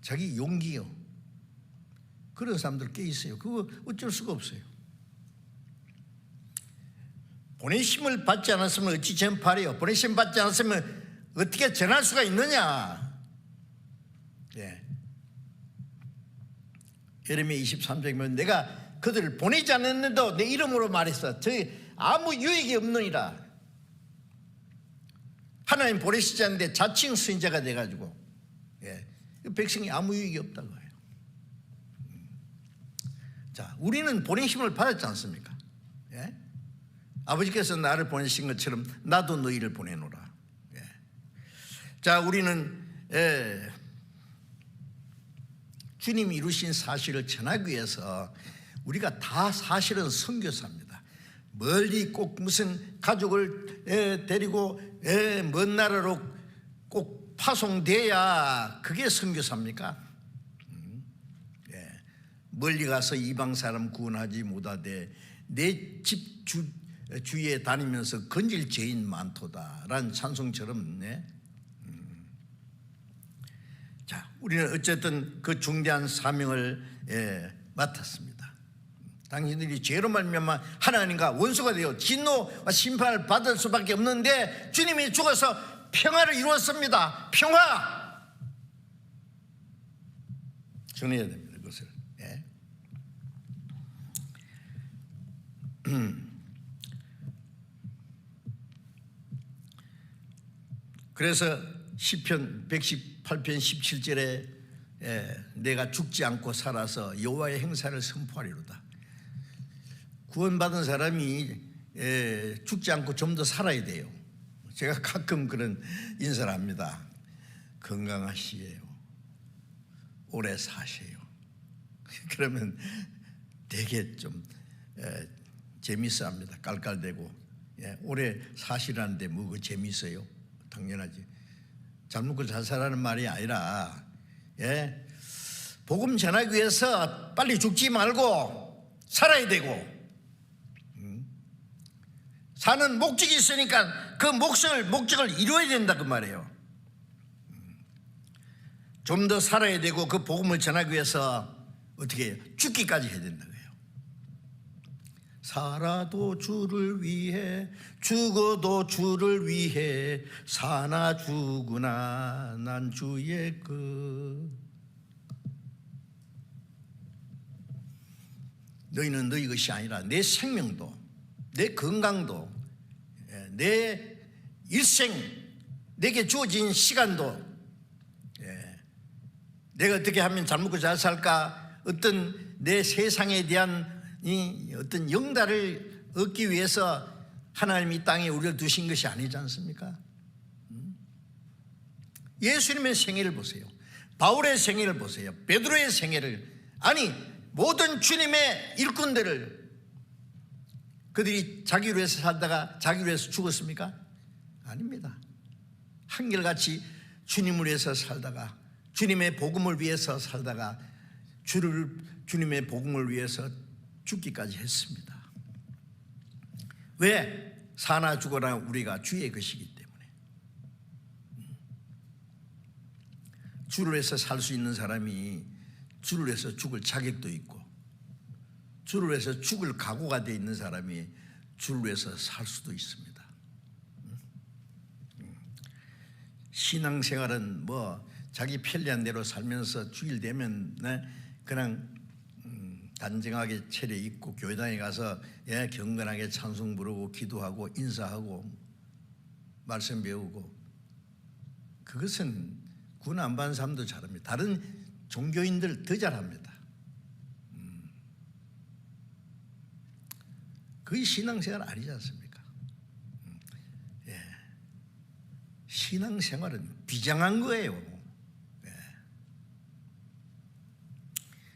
자기 용기요. 그런 사람들 꽤 있어요. 그거 어쩔 수가 없어요. 보내심을 받지 않았으면 어찌 전파해요? 보내심 받지 않았으면 어떻게 전할 수가 있느냐? 예레미야 23장에 보면 내가 그들을 보내지 않았는데도 내 이름으로 말했어. 저희 아무 유익이 없느니라. 하나님 보내시지 않는데 자칭 선지자가 돼가지고 백성이 아무 유익이 없다고 해요. 자, 우리는 보내심을 받았지 않습니까? 아버지께서 나를 보내신 것처럼 나도 너희를 보내노라. 자, 우리는 주님이 이루신 사실을 전하기 위해서 우리가 다 사실은 선교사입니다. 멀리 꼭 무슨 가족을 데리고 먼 나라로 꼭 파송돼야 그게 선교사입니까? 멀리 가서 이방 사람 구원하지 못하되 내 집 주위에 다니면서 건질 죄인 많도다라는 찬송처럼. 자, 우리는 어쨌든 그 중대한 사명을 맡았습니다. 당신들이 죄로 말미암아 하나님과 원수가 되어 진노와 심판을 받을 수밖에 없는데 주님이 죽어서 평화를 이루었습니다. 평화 전해야 됩니다. 그것을. 그래서 시편 118편 17절에 내가 죽지 않고 살아서 여호와의 행사를 선포하리로다. 구원받은 사람이 죽지 않고 좀 더 살아야 돼요. 제가 가끔 그런 인사를 합니다. 건강하시에요. 오래 사세요. 그러면 되게 좀 재밌어 합니다. 깔깔대고. 오래 사시라는데 뭐 그 재밌어요? 당연하지. 잘 먹고 잘 살라는 말이 아니라 예, 복음 전하기 위해서 빨리 죽지 말고 살아야 되고, 사는 목적이 있으니까 그 목적을 이루어야 된다 그 말이에요. 좀 더 살아야 되고 그 복음을 전하기 위해서 어떻게 해요? 죽기까지 해야 된다 거예요. 살아도 주를 위해, 죽어도 주를 위해, 사나 죽으나 난 주의 너희는 너희 것이 아니라 내 생명도, 내 건강도, 내 일생, 내게 주어진 시간도, 내가 어떻게 하면 잘 먹고 잘 살까, 어떤 내 세상에 대한 이 어떤 영달을 얻기 위해서 하나님이 이 땅에 우리를 두신 것이 아니지 않습니까? 예수님의 생애를 보세요. 바울의 생애를 보세요. 베드로의 생애를, 아니 모든 주님의 일꾼들을, 그들이 자기를 위해서 살다가 자기를 위해서 죽었습니까? 아닙니다. 한결같이 주님을 위해서 살다가, 주님의 복음을 위해서 살다가 주님의 복음을 위해서 죽기까지 했습니다. 왜? 사나 죽어라 우리가 주의 것이기 때문에. 주를 위해서 살 수 있는 사람이 주를 위해서 죽을 자격도 있고, 주를 위해서 죽을 각오가 되어 있는 사람이 주를 위해서 살 수도 있습니다. 신앙생활은 뭐 자기 편리한 대로 살면서 주일 되면 그냥 단정하게 차려입고 교회당에 가서 경건하게 찬송 부르고 기도하고 인사하고 말씀 배우고, 그것은 군 안 받은 사람도 잘합니다. 다른 종교인들 더 잘합니다. 그게 신앙생활 아니지 않습니까? 신앙생활은 비장한 거예요.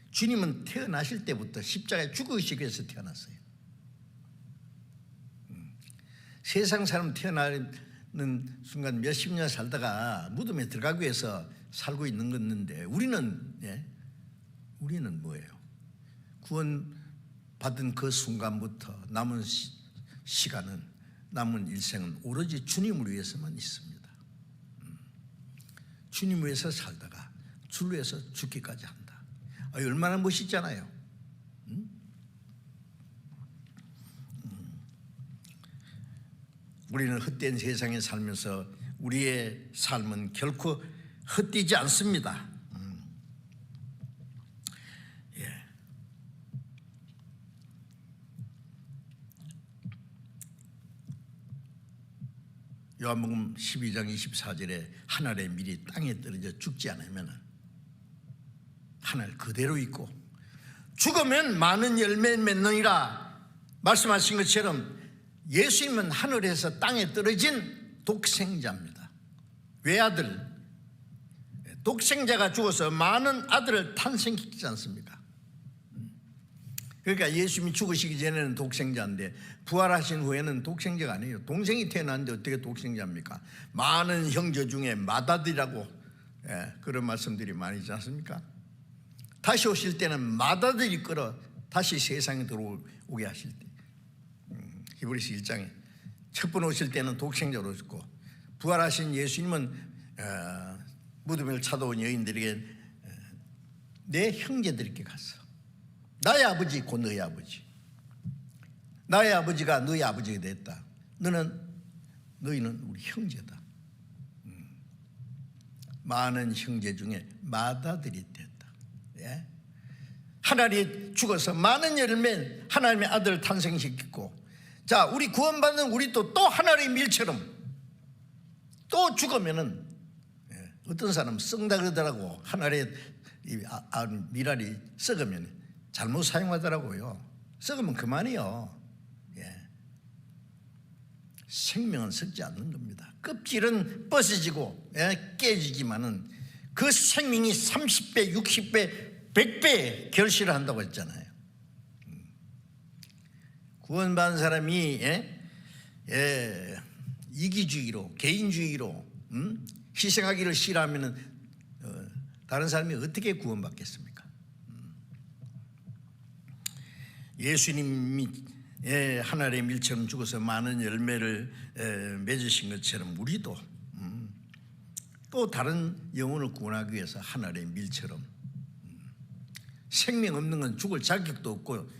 주님은 태어나실 때부터 십자가에 죽으시기 위해서 태어났어요. 세상 사람 태어나는 순간 몇십 년 살다가 무덤에 들어가기 위해서 살고 있는 건데, 우리는 뭐예요? 구원 받은 그 순간부터 남은 시간은, 남은 일생은 오로지 주님을 위해서만 있습니다. 주님을 위해서 살다가 주를 위해서 죽기까지 한다. 얼마나 멋있잖아요. 우리는 헛된 세상에 살면서 우리의 삶은 결코 헛되지 않습니다. 요한복음 12장 24절에 하늘의 밀이 땅에 떨어져 죽지 않으면 하늘 그대로 있고, 죽으면 많은 열매 맺느니라 말씀하신 것처럼 예수님은 하늘에서 땅에 떨어진 독생자입니다. 외아들, 독생자가 죽어서 많은 아들을 탄생시키지 않습니까? 그러니까 예수님이 죽으시기 전에는 독생자인데 부활하신 후에는 독생자가 아니에요. 동생이 태어났는데 어떻게 독생자입니까? 많은 형제 중에 맏아들이라고 그런 말씀들이 많이 있지 않습니까? 다시 오실 때는 맏아들이 끌어 다시 세상에 들어오게 하실 때, 히브리서 1장에 첫 번 오실 때는 독생자로 오셨고, 부활하신 예수님은 무덤을 찾아온 여인들에게 내 형제들에게 갔어. 나의 아버지 곧 너의 아버지, 나의 아버지가 너의 아버지가 됐다. 너희는 우리 형제다. 많은 형제 중에 맏아들이 됐다. 하나님이 죽어서 많은 열매 하나님의 아들을 탄생시켰고, 자, 우리 구원받는 우리도 또 하나님의 밀처럼 또 죽으면은, 어떤 사람은 썩다 그러더라고. 하나님의 밀알이 썩으면 잘못 사용하더라고요. 썩으면 그만이요. 생명은 썩지 않는 겁니다. 껍질은 벗어지고 깨지지만은 그 생명이 30배, 60배, 100배 결실을 한다고 했잖아요. 구원받은 사람이 이기주의로, 개인주의로 희생하기를 싫어하면 다른 사람이 어떻게 구원받겠습니까? 예수님이 하늘의 밀처럼 죽어서 많은 열매를 맺으신 것처럼 우리도 또 다른 영혼을 구원하기 위해서 하늘의 밀처럼 생명 없는 건 죽을 자격도 없고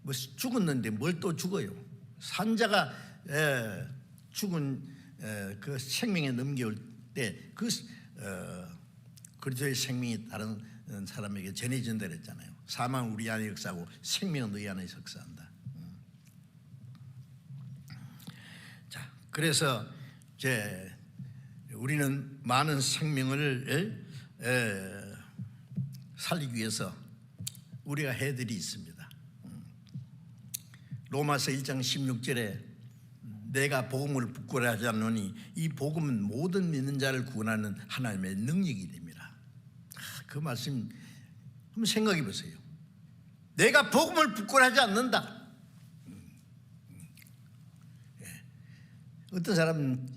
뭐 죽었는데 뭘 또 죽어요. 산자가 죽은 그 생명에 넘겨올 때 그리스도의 생명이 다른 사람에게 전해진다 그랬잖아요. 사망은 우리 안에 역사하고 생명은 너희 안에 역사한다. 자, 그래서 이제 우리는 많은 생명을 살리기 위해서 우리가 해들이 있습니다. 로마서 1장 16절에 내가 복음을 부끄러워하지 않노니 이 복음은 모든 믿는 자를 구원하는 하나님의 능력이 됩니다. 그 말씀 한번 생각해 보세요. 내가 복음을 부끄러워하지 않는다. 어떤 사람은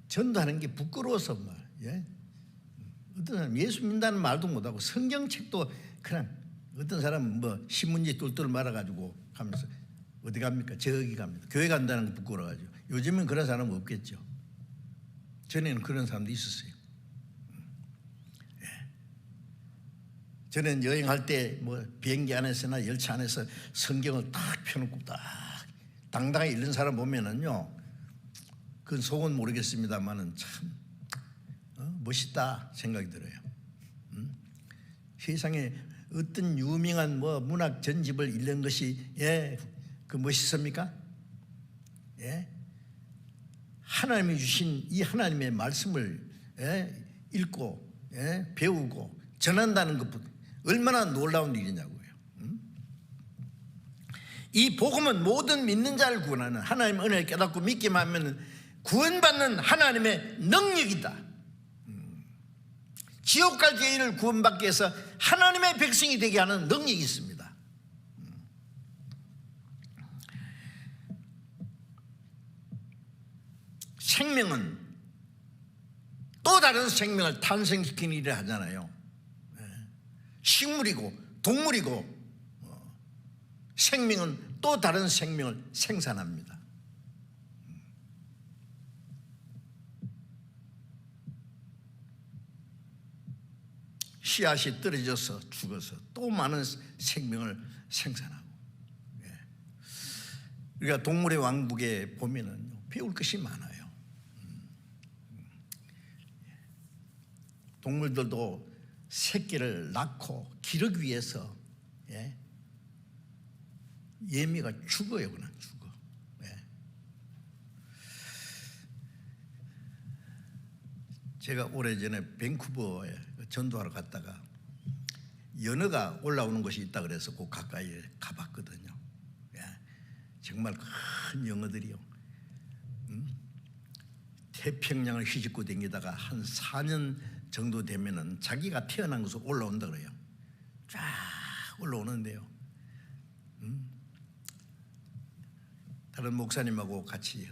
전도하는 게 부끄러워서 어떤 사람 예수 믿는다는 말도 못하고 성경책도 그냥 어떤 사람은 뭐 신문지 똘똘 말아가지고 가면서 어디 갑니까? 저기 갑니다. 교회 간다는 거 부끄러워가지고. 요즘은 그런 사람은 없겠죠. 전에는 그런 사람도 있었어요. 저는 여행할 때 뭐 비행기 안에서나 열차 안에서 성경을 딱 펴놓고 딱 당당하게 읽는 사람 보면은요, 그건 속은 모르겠습니다만은 참 멋있다 생각이 들어요. 세상에 어떤 유명한 뭐 문학 전집을 읽는 것이 그 멋있습니까? 하나님이 주신 이 하나님의 말씀을 읽고 배우고 전한다는 것부터 얼마나 놀라운 일이냐고요. 이 복음은 모든 믿는 자를 구원하는 하나님의 은혜를 깨닫고 믿기만 하면 구원받는 하나님의 능력이다. 지옥 갈 죄인을 구원받기 위해서 하나님의 백성이 되게 하는 능력이 있습니다. 생명은 또 다른 생명을 탄생시키는 일을 하잖아요. 식물이고 동물이고 생명은 또 다른 생명을 생산합니다. 씨앗이 떨어져서 죽어서 또 많은 생명을 생산하고. 우리가 동물의 왕국에 보면은 배울 것이 많아요. 동물들도 새끼를 낳고 기르기 위해서 예미가 죽어요. 그냥 죽어. 제가 오래전에 밴쿠버에 전도하러 갔다가 연어가 올라오는 곳이 있다 그래서 그 가까이에 가봤거든요. 정말 큰 연어들이요. 태평양을 휘젓고 다니다가 한 4년 정도 되면은 자기가 태어난 곳으로 올라온다 그래요. 쫙 올라오는데요. 다른 목사님하고 같이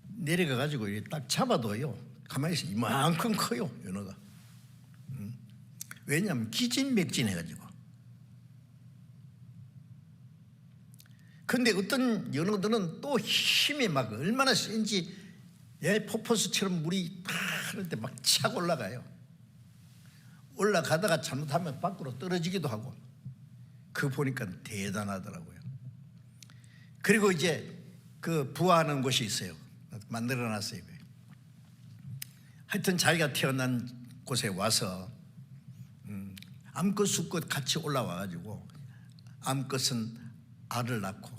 내려가 가지고 딱 잡아둬요. 가만히 있어 이만큼 커요 연어가. 왜냐하면 기진맥진해가지고. 근데 어떤 연어들은 또 힘이 막 얼마나 센지 폭포수처럼 물이 팍 흐를 때 막 차고 올라가요. 올라가다가 잘못하면 밖으로 떨어지기도 하고. 그거 보니까 대단하더라고요. 그리고 이제 그 부화하는 곳이 있어요. 만들어놨어요. 하여튼 자기가 태어난 곳에 와서 암컷 수컷 같이 올라와가지고 암컷은 알을 낳고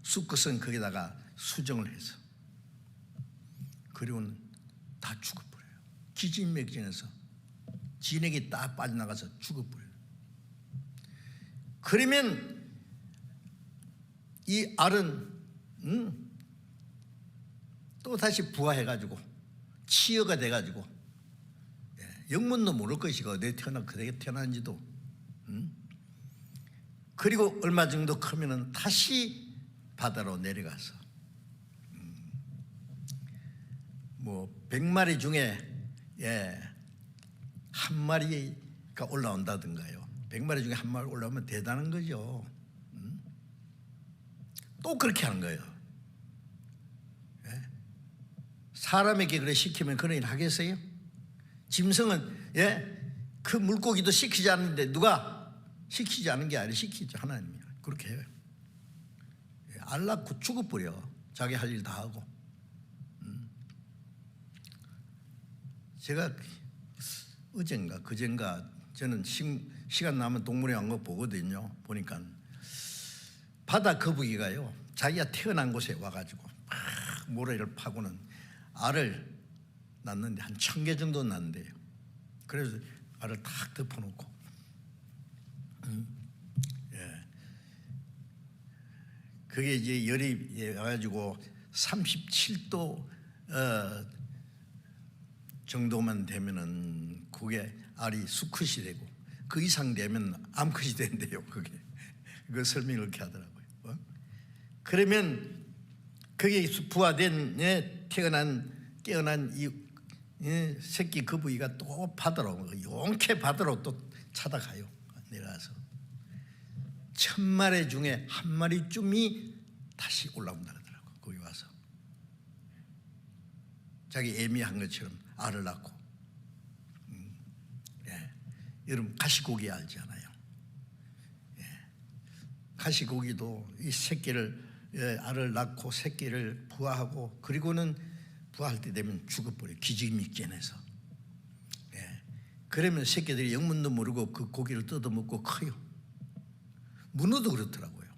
수컷은 거기다가 수정을 해서 그리고는 다 죽어버려요. 기진맥진해서 진액이 딱 빠져나가서 죽어버려요. 그러면 이 알은 또 다시 부화해가지고 치어가 돼가지고 영문도 모를 것이고 어디에 그대에 태어난지도. 그리고 얼마 정도 크면은 다시 바다로 내려가서 뭐 100마리 중에 한 마리가 올라온다든가요. 100마리 중에 한 마리 올라오면 대단한 거죠. 또 그렇게 하는 거예요. 예? 사람에게 그래 시키면 그런 일 하겠어요? 짐승은 그 물고기도 시키지 않는데 누가 시키지 않은 게 아니라 시키죠. 하나님이 그렇게 해요. 알 낳고 죽어버려. 자기 할 일 다 하고. 제가 어젠가 그젠가 저는 시간 나면 동물의 왕국 보거든요. 보니까 바다 거북이가요 자기가 태어난 곳에 와가지고 막 모래를 파고는 알을 낳는데 한 1000개 정도 낳는데요. 그래서 알을 탁 덮어놓고 그게 이제 열이 와가지고 37도 정도만 되면은 그게 알이 수컷이 되고 그 이상 되면 암컷이 된대요. 그게 그 설명을 이렇게 하더라고요. 그러면 그게 부화된 깨어난 이 새끼 거북이가 또 바다로 용케 바다로 또 찾아가요. 내려가서 1000마리 중에 한 마리쯤이 다시 올라온다 그러더라고. 거기 와서 자기 애미한 것처럼 알을 낳고. 여러분 가시고기 알잖아요. 가시고기도 이 새끼를 알을 낳고 새끼를 부화하고 그리고는 부화할 때 되면 죽어버려요. 기짐이 깨내서. 그러면 새끼들이 영문도 모르고 그 고기를 뜯어먹고 커요. 문어도 그렇더라고요.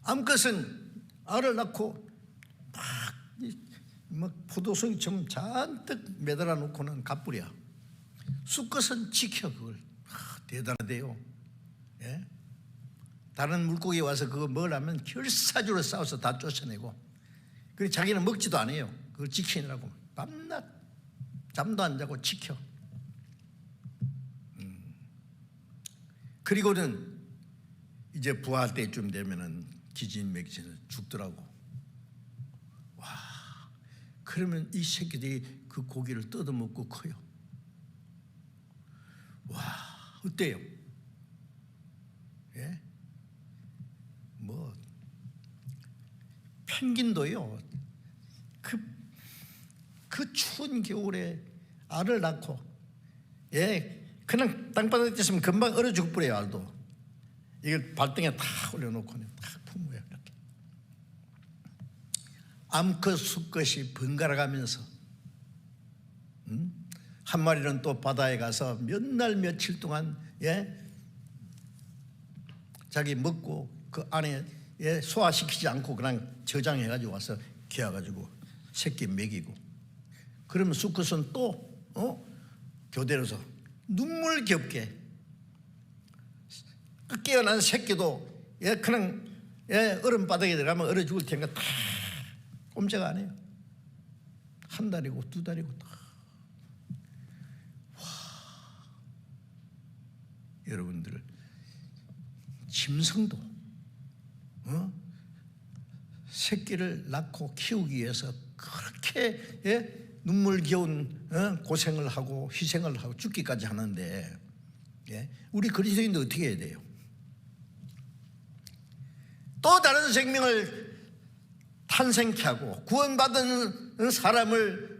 암컷은 알을 낳고 막 포도송이처럼 잔뜩 매달아 놓고는 가버려. 수컷은 지켜 그걸. 대단하대요. 다른 물고기 와서 그거 먹으려면 결사주로 싸워서 다 쫓아내고, 그리고 자기는 먹지도 않아요. 그걸 지키느라고 밤낮 잠도 안 자고 지켜. 그리고는 이제 부화할 때쯤 되면은 기진맥진을 죽더라고. 와, 그러면 이 새끼들이 그 고기를 뜯어먹고 커요. 와, 어때요? 뭐 펭귄도요. 그 추운 겨울에 알을 낳고, 그냥 땅바닥에 있으면 금방 얼어 죽어버려요. 알도 이걸 발등에 탁 올려놓고 탁 품어요. 이렇게 암컷 수컷이 번갈아 가면서 한 마리는 또 바다에 가서 몇 날 며칠 동안 자기 먹고 그 안에 소화시키지 않고 그냥 저장해가지고 와서 키워가지고 새끼 먹이고, 그러면 수컷은 또 교대로서 눈물겹게 깨어난 새끼도 그냥 얼음 바닥에 들어가면 얼어 죽을 테니까 다 꼼짝 안 해요. 한 달이고 2달이고 다. 와, 여러분들 짐승도 새끼를 낳고 키우기 위해서 그렇게 눈물겨운 고생을 하고 희생을 하고 죽기까지 하는데, 우리 그리스도인도 어떻게 해야 돼요? 또 다른 생명을 탄생케 하고 구원받은 사람을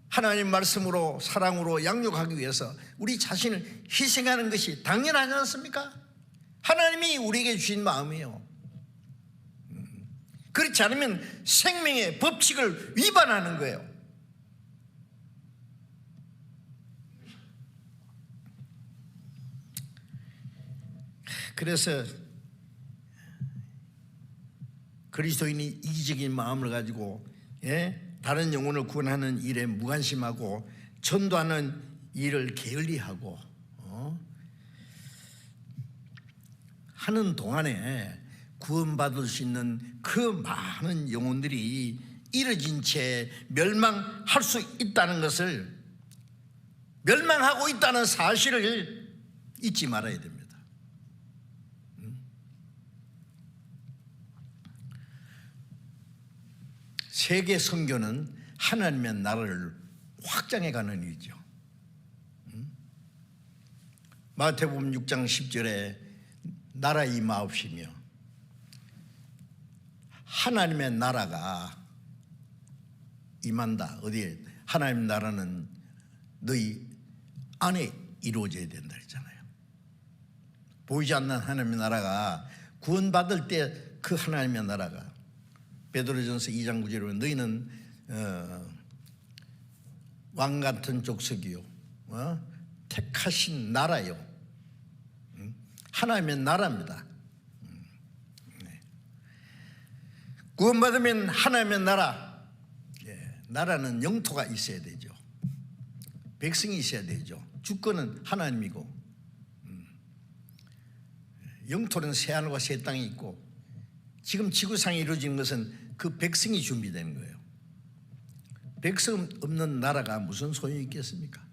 하나님 말씀으로 사랑으로 양육하기 위해서 우리 자신을 희생하는 것이 당연하지 않습니까? 하나님이 우리에게 주신 마음이에요. 그렇지 않으면 생명의 법칙을 위반하는 거예요. 그래서 그리스도인이 이기적인 마음을 가지고 다른 영혼을 구원하는 일에 무관심하고 전도하는 일을 게을리하고 하는 동안에 구원받을 수 있는 그 많은 영혼들이 이뤄진 채 멸망할 수 있다는 것을, 멸망하고 있다는 사실을 잊지 말아야 됩니다. 세계 선교는 하나님의 나라를 확장해 가는 일이죠. 마태복음 6장 10절에 나라 임하옵시며 하나님의 나라가 임한다. 어디에? 하나님 나라는 너희 안에 이루어져야 된다 했잖아요. 보이지 않는 하나님의 나라가 구원받을 때 그 하나님의 나라가 베드로전서 2장 9절에 보면 너희는 왕 같은 족속이요 택하신 나라요 하나님의 나라입니다. 구원받으면 하나님의 나라, 나라는 영토가 있어야 되죠. 백성이 있어야 되죠. 주권은 하나님이고 영토는 새하늘과 새 땅이 있고 지금 지구상에 이루어지는 것은 그 백성이 준비되는 거예요. 백성 없는 나라가 무슨 소용이 있겠습니까?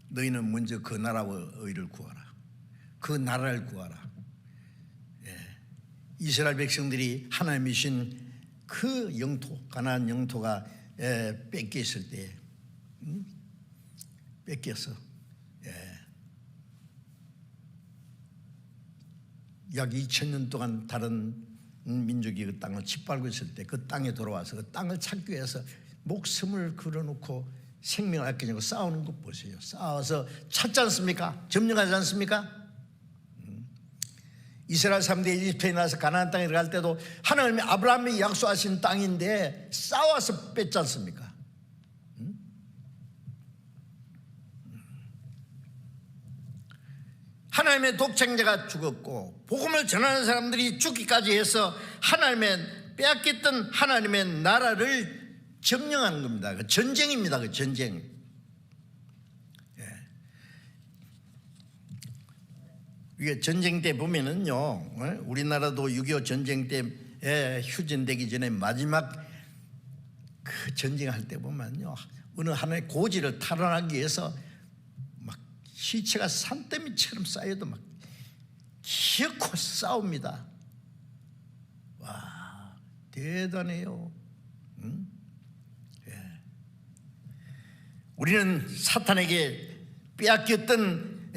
너희는 먼저 그 나라와 의를 구하라. 그 나라를 구하라. 이스라엘 백성들이 하나님이 주신 그 영토, 가나안 영토가 뺏겼을 때 뺏겨서 약 2000년 동안 다른 민족이 그 땅을 짓밟고 있을 때 그 땅에 돌아와서 그 땅을 찾기 위해서 목숨을 걸어놓고 생명을 아끼려고 싸우는 것 보세요. 싸워서 찾지 않습니까? 점령하지 않습니까? 이스라엘 사람들이 이집트에 나서 가나안 땅에 들어갈 때도 하나님이 아브라함이 약속하신 땅인데 싸워서 뺐지 않습니까? 하나님의 독생자가 죽었고 복음을 전하는 사람들이 죽기까지 해서 하나님의 빼앗겼던 하나님의 나라를 점령하는 겁니다. 그 전쟁입니다. 그 전쟁. 이게 전쟁 때 보면은요, 우리나라도 6.25 전쟁 때 휴전되기 전에 마지막 그 전쟁할 때 보면요, 어느 하나의 고지를 탈환하기 위해서 막 시체가 산더미처럼 쌓여도 막 기어코 싸웁니다. 와, 대단해요. 우리는 사탄에게 빼앗겼던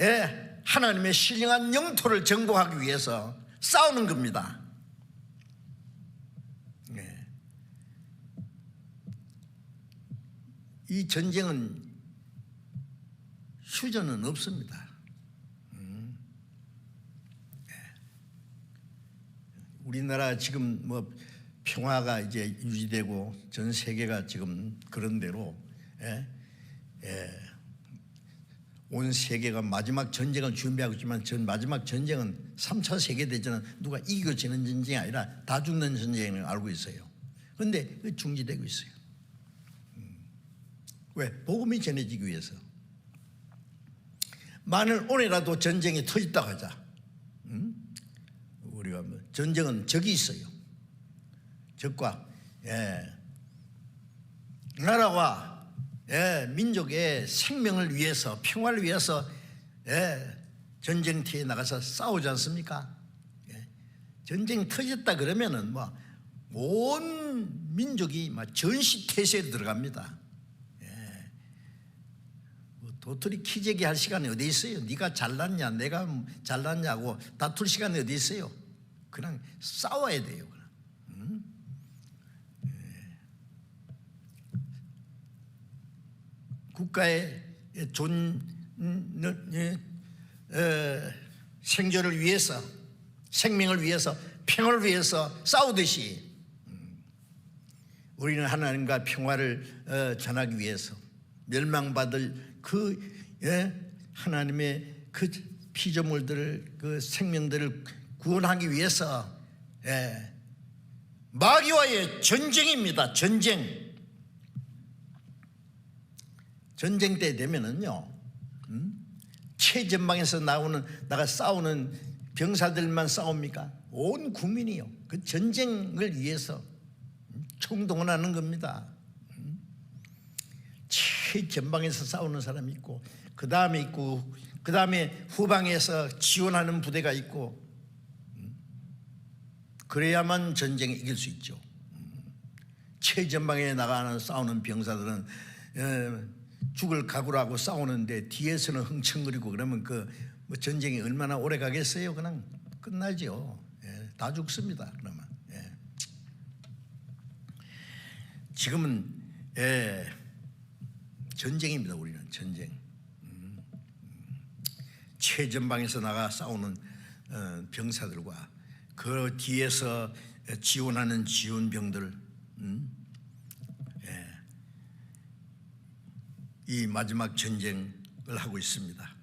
하나님의 신령한 영토를 정복하기 위해서 싸우는 겁니다. 이 전쟁은 휴전은 없습니다. 우리나라 지금 뭐 평화가 이제 유지되고 전 세계가 지금 그런 대로 온 세계가 마지막 전쟁을 준비하고 있지만 전 마지막 전쟁은 3차 세계대전은 누가 이기고 지는 전쟁이 아니라 다 죽는 전쟁을 알고 있어요. 그런데 중지되고 있어요. 왜? 복음이 전해지기 위해서. 만일 오늘이라도 전쟁이 터졌다고 하자. 우리가 뭐 전쟁은 적이 있어요. 적과 나라와 민족의 생명을 위해서 평화를 위해서 전쟁터에 나가서 싸우지 않습니까? 전쟁이 터졌다 그러면은 뭐 온 민족이 막 전시태세에 들어갑니다. 도토리 키재기 할 시간이 어디 있어요? 네가 잘났냐 내가 잘났냐고 다툴 시간이 어디 있어요? 그냥 싸워야 돼요. 국가의 생존을 위해서, 생명을 위해서, 평화를 위해서 싸우듯이 우리는 하나님과 평화를 전하기 위해서 멸망받을 그 하나님의 그 피조물들을, 그 생명들을 구원하기 위해서 마귀와의 전쟁입니다. 전쟁. 전쟁 때 되면은요, 최전방에서 나가 싸우는 병사들만 싸웁니까? 온 국민이요. 그 전쟁을 위해서 총동원하는 겁니다. 최전방에서 싸우는 사람이 있고, 그 다음에 후방에서 지원하는 부대가 있고, 그래야만 전쟁에 이길 수 있죠. 최전방에 나가는 싸우는 병사들은 죽을 각오로 하고 싸우는데 뒤에서는 흥청거리고 그러면 뭐 전쟁이 얼마나 오래 가겠어요? 그냥 끝나죠. 다 죽습니다. 그러면 지금은 전쟁입니다. 우리는 전쟁. 최전방에서 나가 싸우는 병사들과 그 뒤에서 지원하는 지원병들, 이 마지막 전쟁을 하고 있습니다.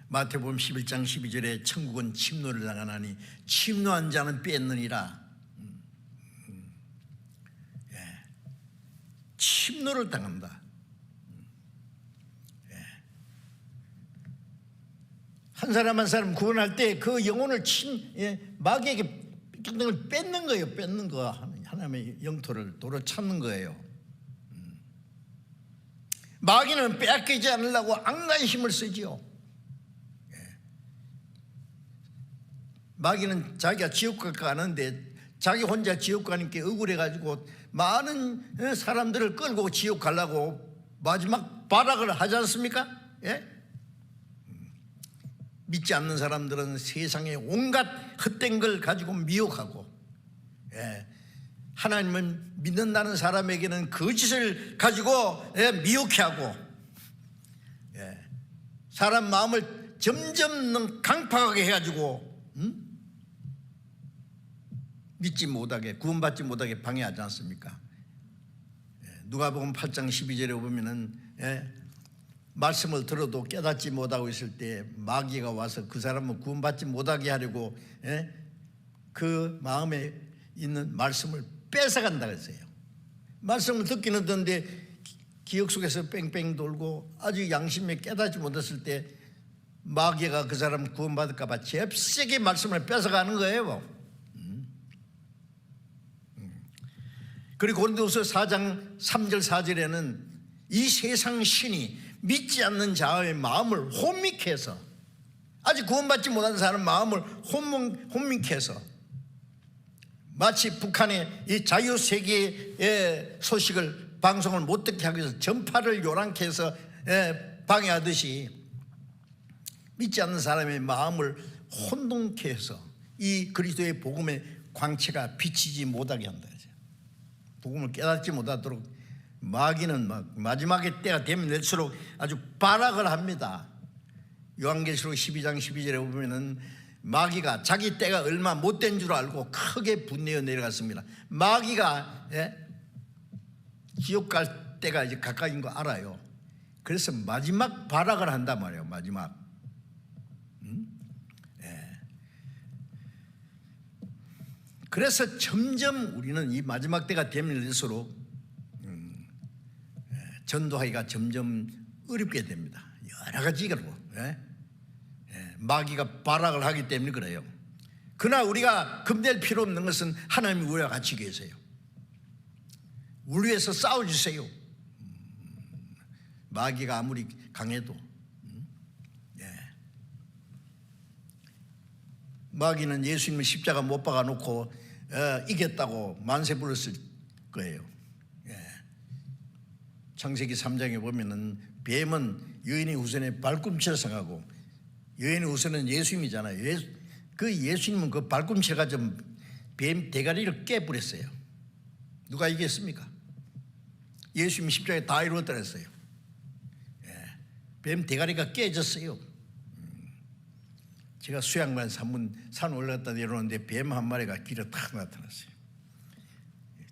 마태복음 11장 12절에 천국은 침노를 당하나니 침노한 자는 뺏느니라. 침노를 당한다. 한 사람 한 사람 구원할 때 그 영혼을 마귀에게 뺏는 거예요. 뺏는 거. 하나님의 영토를 도로 찾는 거예요. 마귀는 빼앗기지 않으려고 안간 힘을 쓰지요. 마귀는 자기가 지옥 가는데 자기 혼자 지옥 가는 게 억울해가지고 많은 사람들을 끌고 지옥 가려고 마지막 발악을 하지 않습니까? 믿지 않는 사람들은 세상에 온갖 헛된 걸 가지고 미혹하고, 하나님을 믿는다는 사람에게는 거짓을 가지고 미혹해 하고, 사람 마음을 점점 강팍하게 해가지고 믿지 못하게, 구원받지 못하게 방해하지 않습니까? 누가복음 8장 12절에 보면은 말씀을 들어도 깨닫지 못하고 있을 때 마귀가 와서 그 사람을 구원받지 못하게 하려고 그 마음에 있는 말씀을 뺏어간다 그랬어요. 말씀을 듣기는 듣는데 기억 속에서 뺑뺑 돌고 아주 양심에 깨닫지 못했을 때 마귀가 그 사람 구원받을까 봐 잽세게 말씀을 뺏어가는 거예요. 그리고 고린도후서 4장 3절 4절에는 이 세상 신이 믿지 않는 자의 마음을 혼미케 해서, 아직 구원받지 못한 사람 마음을 혼미케 해서, 마치 북한의 이 자유세계의 소식을 방송을 못 듣게 하기 위해서 전파를 요란케 해서 방해하듯이 믿지 않는 사람의 마음을 혼동케 해서 이 그리스도의 복음의 광채가 비치지 못하게 한다. 복음을 깨닫지 못하도록 마귀는 마지막에 때가 되면 될수록 아주 발악을 합니다. 요한계시록 12장 12절에 보면은 마귀가 자기 때가 얼마 못 된 줄 알고 크게 분내어 내려갔습니다. 마귀가 지옥 갈 때가 이제 가까이인 거 알아요. 그래서 마지막 발악을 한단 말이에요. 마지막. 그래서 점점 우리는 이 마지막 때가 되면 될수록 전도하기가 점점 어렵게 됩니다. 여러 가지로 마귀가 발악을 하기 때문에 그래요. 그러나 우리가 겁낼 필요 없는 것은 하나님이 우리와 같이 계세요. 우리 위해서 싸워주세요. 마귀가 아무리 강해도 마귀는 예수님을 십자가 못 박아놓고 이겼다고 만세 불렀을 거예요. 창세기 3장에 보면은 뱀은 여인의 후손의 발꿈치를 생각하고, 여인의 후손은 예수님이잖아요. 그 예수님은 그 발꿈치를 가지고 뱀 대가리를 깨버렸어요. 누가 이겼습니까? 예수님 십자가에 다 이루었다 그랬어요. 뱀 대가리가 깨졌어요. 제가 수양관 산 올라갔다 내려오는데 뱀 한 마리가 길에 탁 나타났어요.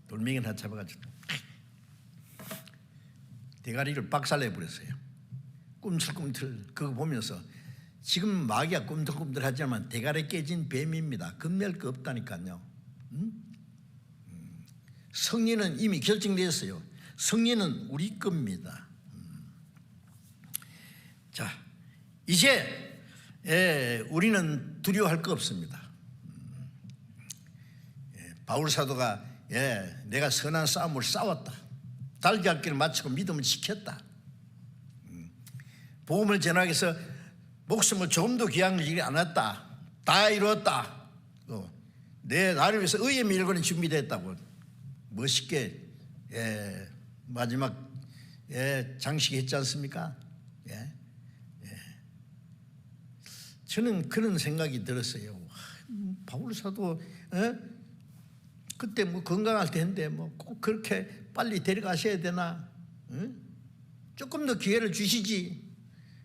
돌멩이 하나 잡아가지고 대가리를 박살내버렸어요. 꿈틀꿈틀 그거 보면서 지금 마귀가 꿈틀꿈틀하지만 대가리 깨진 뱀입니다. 겁낼 거 없다니까요. 승리는 이미 결정되었어요. 승리는 우리 겁니다. 자, 이제 우리는 두려워할 거 없습니다. 바울 사도가 내가 선한 싸움을 싸웠다. 달걀 길을 마치고 믿음을 지켰다. 복음을 전하기 위해서 목숨을 조금도 귀한 일이 않았다. 다 이루었다. 내 나를 위해서 의의 밀고는 준비됐다고. 멋있게 마지막 장식했지 않습니까? 저는 그런 생각이 들었어요. 바울 사도 그때 뭐 건강할 텐데 뭐 꼭 그렇게 빨리 데려가셔야 되나? 조금 더 기회를 주시지.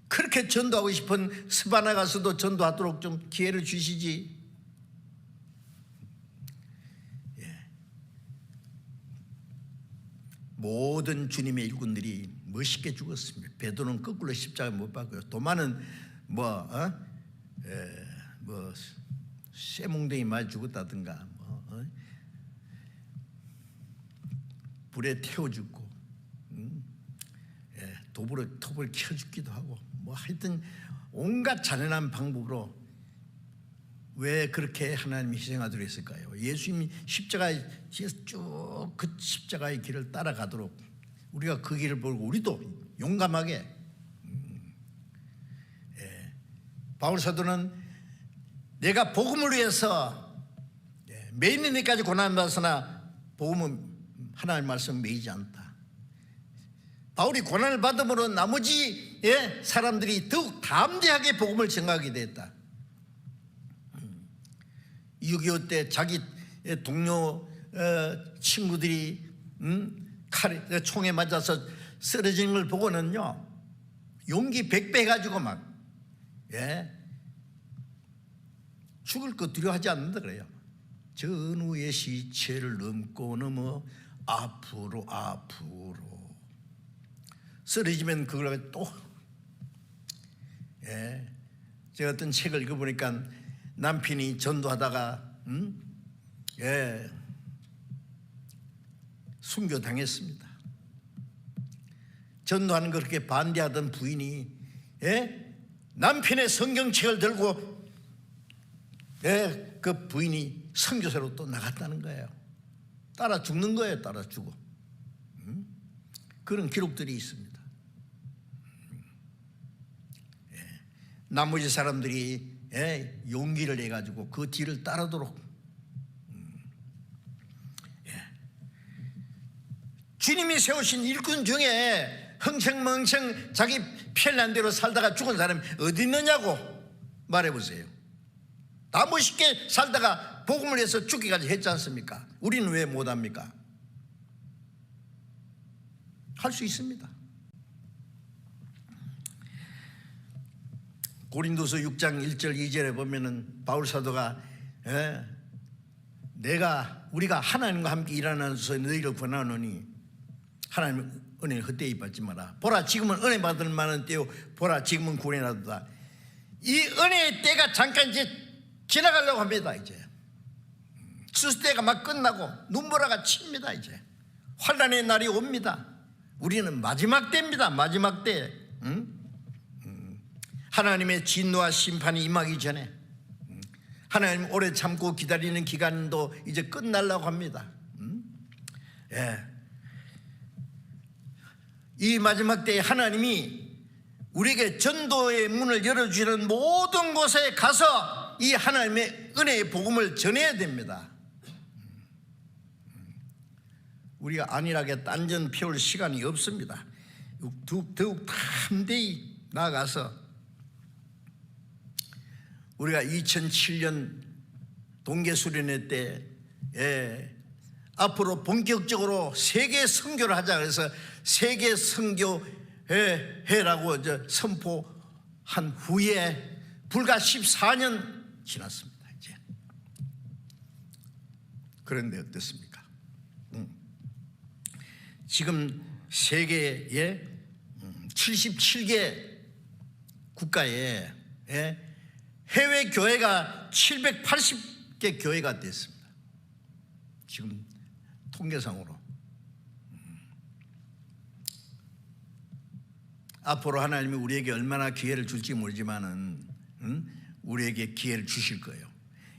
그렇게 전도하고 싶은 스바나 가서도 전도하도록 좀 기회를 주시지. 모든 주님의 일꾼들이 멋있게 죽었습니다. 베드로는 거꾸로 십자가 못 박고요. 도마는 쇠몽둥이 맞아 죽었다든가 불에 태워 죽고 톱을 켜 죽기도 하고 하여튼 온갖 잔인한 방법으로 왜 그렇게 하나님이 희생하도록 했을까요? 예수님이 십자가에 쭉 그 십자가의 길을 따라가도록 우리가 그 길을 보고 우리도 용감하게 바울 사도는 내가 복음을 위해서 매이는 일까지 고난받았으나 복음은 하나님의 말씀 매이지 않다. 바울이 고난을 받음으로 나머지 사람들이 더욱 담대하게 복음을 전하게 됐다. 6.25 때 자기 동료 친구들이 총에 맞아서 쓰러지는 걸 보고는요 용기 100배 해가지고 막 죽을 것 두려워하지 않는다 그래요. 전우의 시체를 넘어 앞으로 쓰러지면 그걸 또 제가 어떤 책을 읽어보니까 남편이 전도하다가 순교당했습니다. 전도하는 걸 그렇게 반대하던 부인이 남편의 성경책을 들고 그 부인이 선교사로 또 나갔다는 거예요. 따라 죽는 거예요. 따라 죽어. 그런 기록들이 있습니다. 나머지 사람들이 용기를 내가지고 그 뒤를 따르도록 주님이 세우신 일꾼 중에 흥청망청 자기 편한 대로 살다가 죽은 사람이 어디 있느냐고 말해보세요. 다 멋있게 살다가 복음을 해서 죽기까지 했지 않습니까? 우리는 왜 못합니까? 할 수 있습니다. 고린도서 6장 1절 2절에 보면은 바울 사도가 우리가 하나님과 함께 일하는 서 너희를 권하노니 하나님의 은혜를 헛되이 받지 마라. 보라 지금은 은혜 받을 만한 때요 보라 지금은 구원이라도다. 이 은혜의 때가 잠깐 이제 지나가려고 합니다. 이제 수수때가 막 끝나고 눈보라가 칩니다. 이제 환난의 날이 옵니다. 우리는 마지막 때입니다. 마지막 때. 하나님의 진노와 심판이 임하기 전에 하나님 오래 참고 기다리는 기간도 이제 끝나려고 합니다. 이 마지막 때에 하나님이 우리에게 전도의 문을 열어주시는 모든 곳에 가서 이 하나님의 은혜의 복음을 전해야 됩니다. 우리가 안일하게 딴전 피울 시간이 없습니다. 더욱 담대히 나아가서 우리가 2007년 동계수련회 때 앞으로 본격적으로 세계 선교를 하자 그래서 세계 선교회라고 선포한 후에 불과 14년 지났습니다. 이제 그런데 어떻습니까? 지금 세계의 77개 국가에 해외 교회가 780개 교회가 됐습니다. 지금 통계상으로. 앞으로 하나님이 우리에게 얼마나 기회를 줄지 모르지만은 우리에게 기회를 주실 거예요.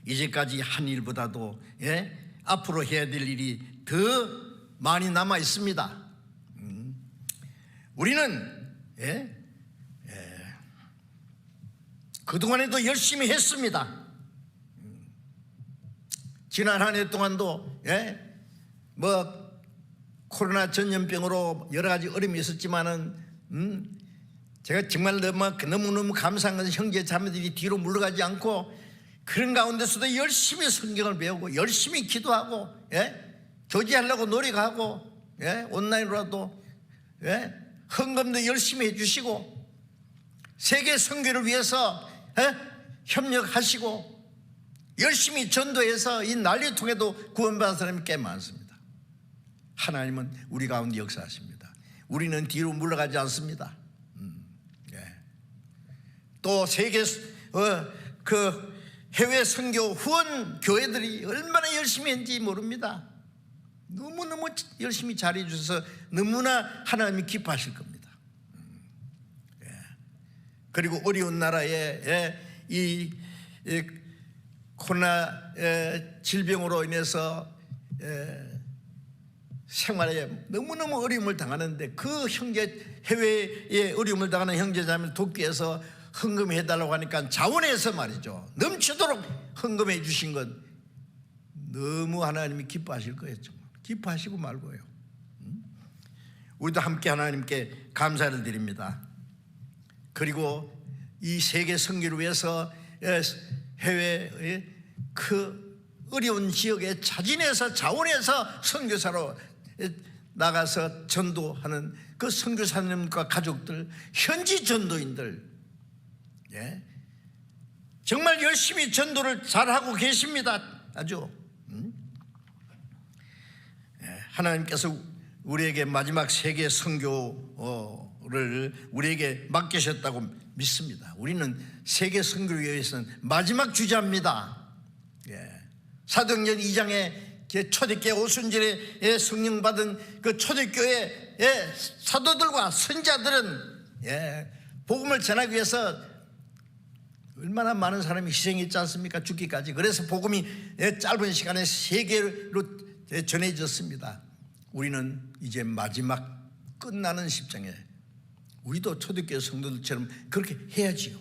이제까지 한 일보다도 앞으로 해야 될 일이 더 많이 남아 있습니다. 우리는 그동안에도 열심히 했습니다. 지난 한 해 동안도 뭐 코로나 전염병으로 여러 가지 어려움이 있었지만은 제가 정말 너무너무 감사한 것은 형제 자매들이 뒤로 물러가지 않고 그런 가운데서도 열심히 성경을 배우고 열심히 기도하고 교제하려고 노력하고 온라인으로라도 헌금도 열심히 해주시고 세계 선교를 위해서 협력하시고 열심히 전도해서 이 난리통에도 구원받은 사람이 꽤 많습니다. 하나님은 우리 가운데 역사하십니다. 우리는 뒤로 물러가지 않습니다. 또 세계 그 해외 선교 후원 교회들이 얼마나 열심히 했는지 모릅니다. 너무너무 열심히 잘해 주셔서 너무나 하나님이 기뻐하실 겁니다. 그리고 어려운 나라에 이 코로나 질병으로 인해서 생활에 너무너무 어려움을 당하는데 그 형제 해외에 어려움을 당하는 형제자매를 돕기 위해서 헌금해달라고 하니까 자원해서 말이죠 넘치도록 헌금해 주신 건 너무 하나님이 기뻐하실 거예요. 정말 기뻐하시고 말고요. 우리도 함께 하나님께 감사를 드립니다. 그리고 이 세계 선교를 위해서 해외의 그 어려운 지역에 자진해서 자원해서 선교사로 나가서 전도하는 그 선교사님과 가족들, 현지 전도인들, 정말 열심히 전도를 잘하고 계십니다. 아주 하나님께서 우리에게 마지막 세계 선교를 우리에게 맡기셨다고 믿습니다. 우리는 세계 선교를 위해서는 마지막 주자입니다. 사도행전 2장에 초대교회 오순절에 성령 받은 그 초대교회 사도들과 선자들은 복음을 전하기 위해서 얼마나 많은 사람이 희생했지 않습니까? 죽기까지. 그래서 복음이 짧은 시간에 세계로 전해졌습니다. 우리는 이제 마지막 끝나는 십장에 우리도 초대교회 성도들처럼 그렇게 해야지요.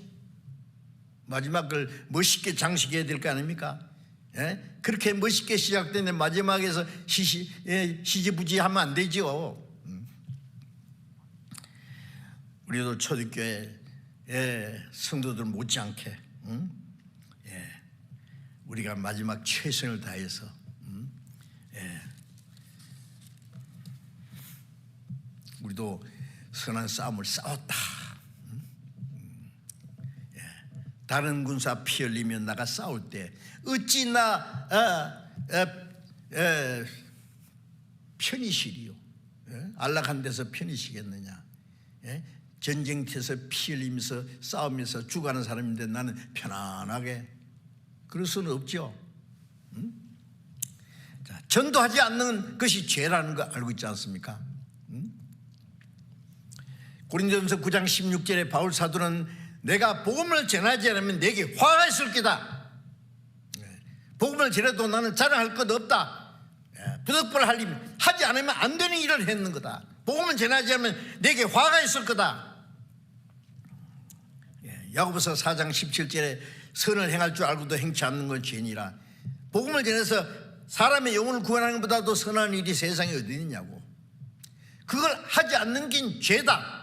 마지막을 멋있게 장식해야 될 거 아닙니까? 그렇게 멋있게 시작되는데 마지막에서 시지부지하면 안 되죠. 우리도 초대교회 성도들 못지않게 우리가 마지막 최선을 다해서 우리도 선한 싸움을 싸웠다. 다른 군사 피 흘리며 나가 싸울 때 어찌 나 편히 쉬리요. 안락한 데서 편히 쉬겠느냐. 전쟁터에서 피 흘리면서 싸우면서 죽어가는 사람인데 나는 편안하게 그럴 수는 없죠. 자, 전도하지 않는 것이 죄라는 거 알고 있지 않습니까? 고린도전서 9장 16절에 바울 사도는 내가 복음을 전하지 않으면 내게 화가 있을 거다. 복음을 전해도 나는 자랑할 것 없다. 부득불 하지 않으면 안 되는 일을 했는 거다. 복음을 전하지 않으면 내게 화가 있을 거다. 야고보서 4장 17절에 선을 행할 줄 알고도 행치 않는 건 죄니라. 복음을 전해서 사람의 영혼을 구원하는 것보다도 선한 일이 세상에 어디 있느냐고. 그걸 하지 않는 게 죄다.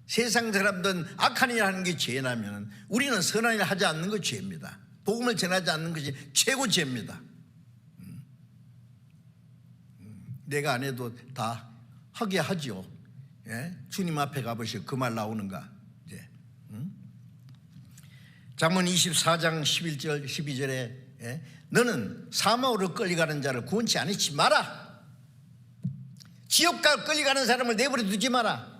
세상 사람들은 악한 일 하는 게 죄라면 우리는 선한 일 하지 않는 거 죄입니다. 복음을 전하지 않는 것이 최고 죄입니다. 내가 안 해도 다 하게 하죠. 주님 앞에 가보시오. 그 말 나오는가. 잠언 24장 11절 12절에 너는 사망으로 끌려가는 자를 구원치 않지 마라. 지옥가 끌려가는 사람을 내버려 두지 마라.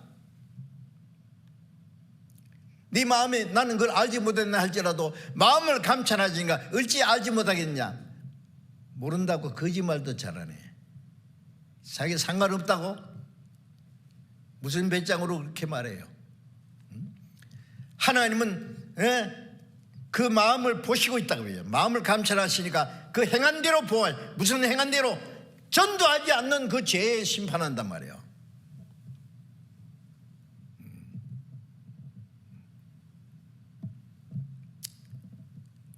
네 마음에 나는 그걸 알지 못했나 할지라도 마음을 감찰하지니까 어찌 알지 못하겠냐. 모른다고 거짓말도 잘하네. 자기 상관없다고 무슨 배짱으로 그렇게 말해요. 하나님은 그 마음을 보시고 있다고 해요. 마음을 감찰하시니까 그 행한 대로 보아. 무슨 행한 대로? 전도하지 않는 그 죄에 심판한단 말이에요.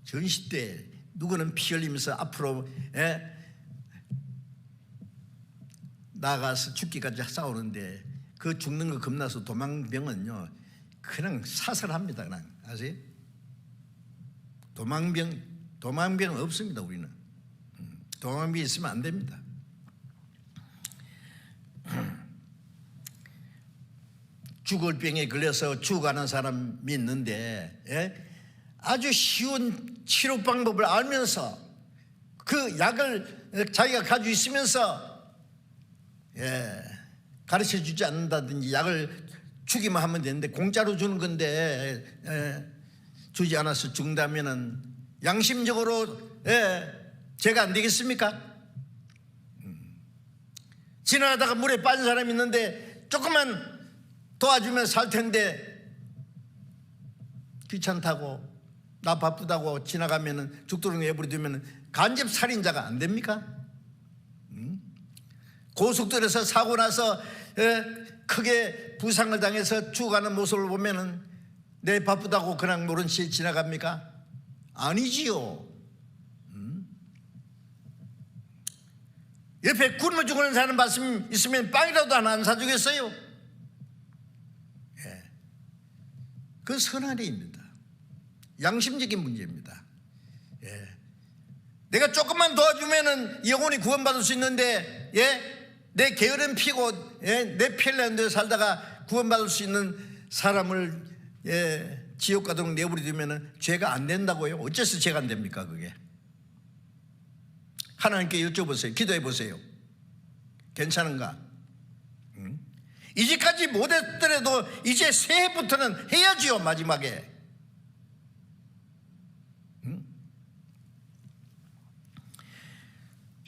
전시 때 누구는 피 흘리면서 앞으로 나가서 죽기까지 싸우는데 그 죽는 거 겁나서 도망병은요 그냥 사살합니다. 그냥 아세요? 도망병 없습니다. 우리는 도망병 있으면 안 됩니다. 죽을 병에 걸려서 죽어가는 사람이 있는데 아주 쉬운 치료 방법을 알면서 그 약을 자기가 가지고 있으면서 가르쳐 주지 않는다든지 약을 주기만 하면 되는데 공짜로 주는 건데 주지 않아서 죽는다면은 양심적으로 죄가 안 되겠습니까? 지나가다가 물에 빠진 사람이 있는데 조금만 도와주면 살 텐데 귀찮다고 나 바쁘다고 지나가면은 죽도록 내버려두면 간접 살인자가 안 됩니까? 고속도로에서 사고 나서 크게 부상을 당해서 죽어가는 모습을 보면은 내 바쁘다고 그냥 모른 채 지나갑니까? 아니지요. 옆에 굶어 죽는 사람 말씀 있으면 빵이라도 하나 안 사주겠어요? 그 선한 일입니다. 양심적인 문제입니다. 내가 조금만 도와주면은 영혼이 구원받을 수 있는데 내 게으름 피고 내 핀란드에 살다가 구원받을 수 있는 사람을 지옥 가도록 내버려두면은 죄가 안 된다고요? 어째서 죄가 안 됩니까 그게? 하나님께 여쭤보세요. 기도해 보세요. 괜찮은가? 이제까지 못했더라도 이제 새해부터는 해야지요. 마지막에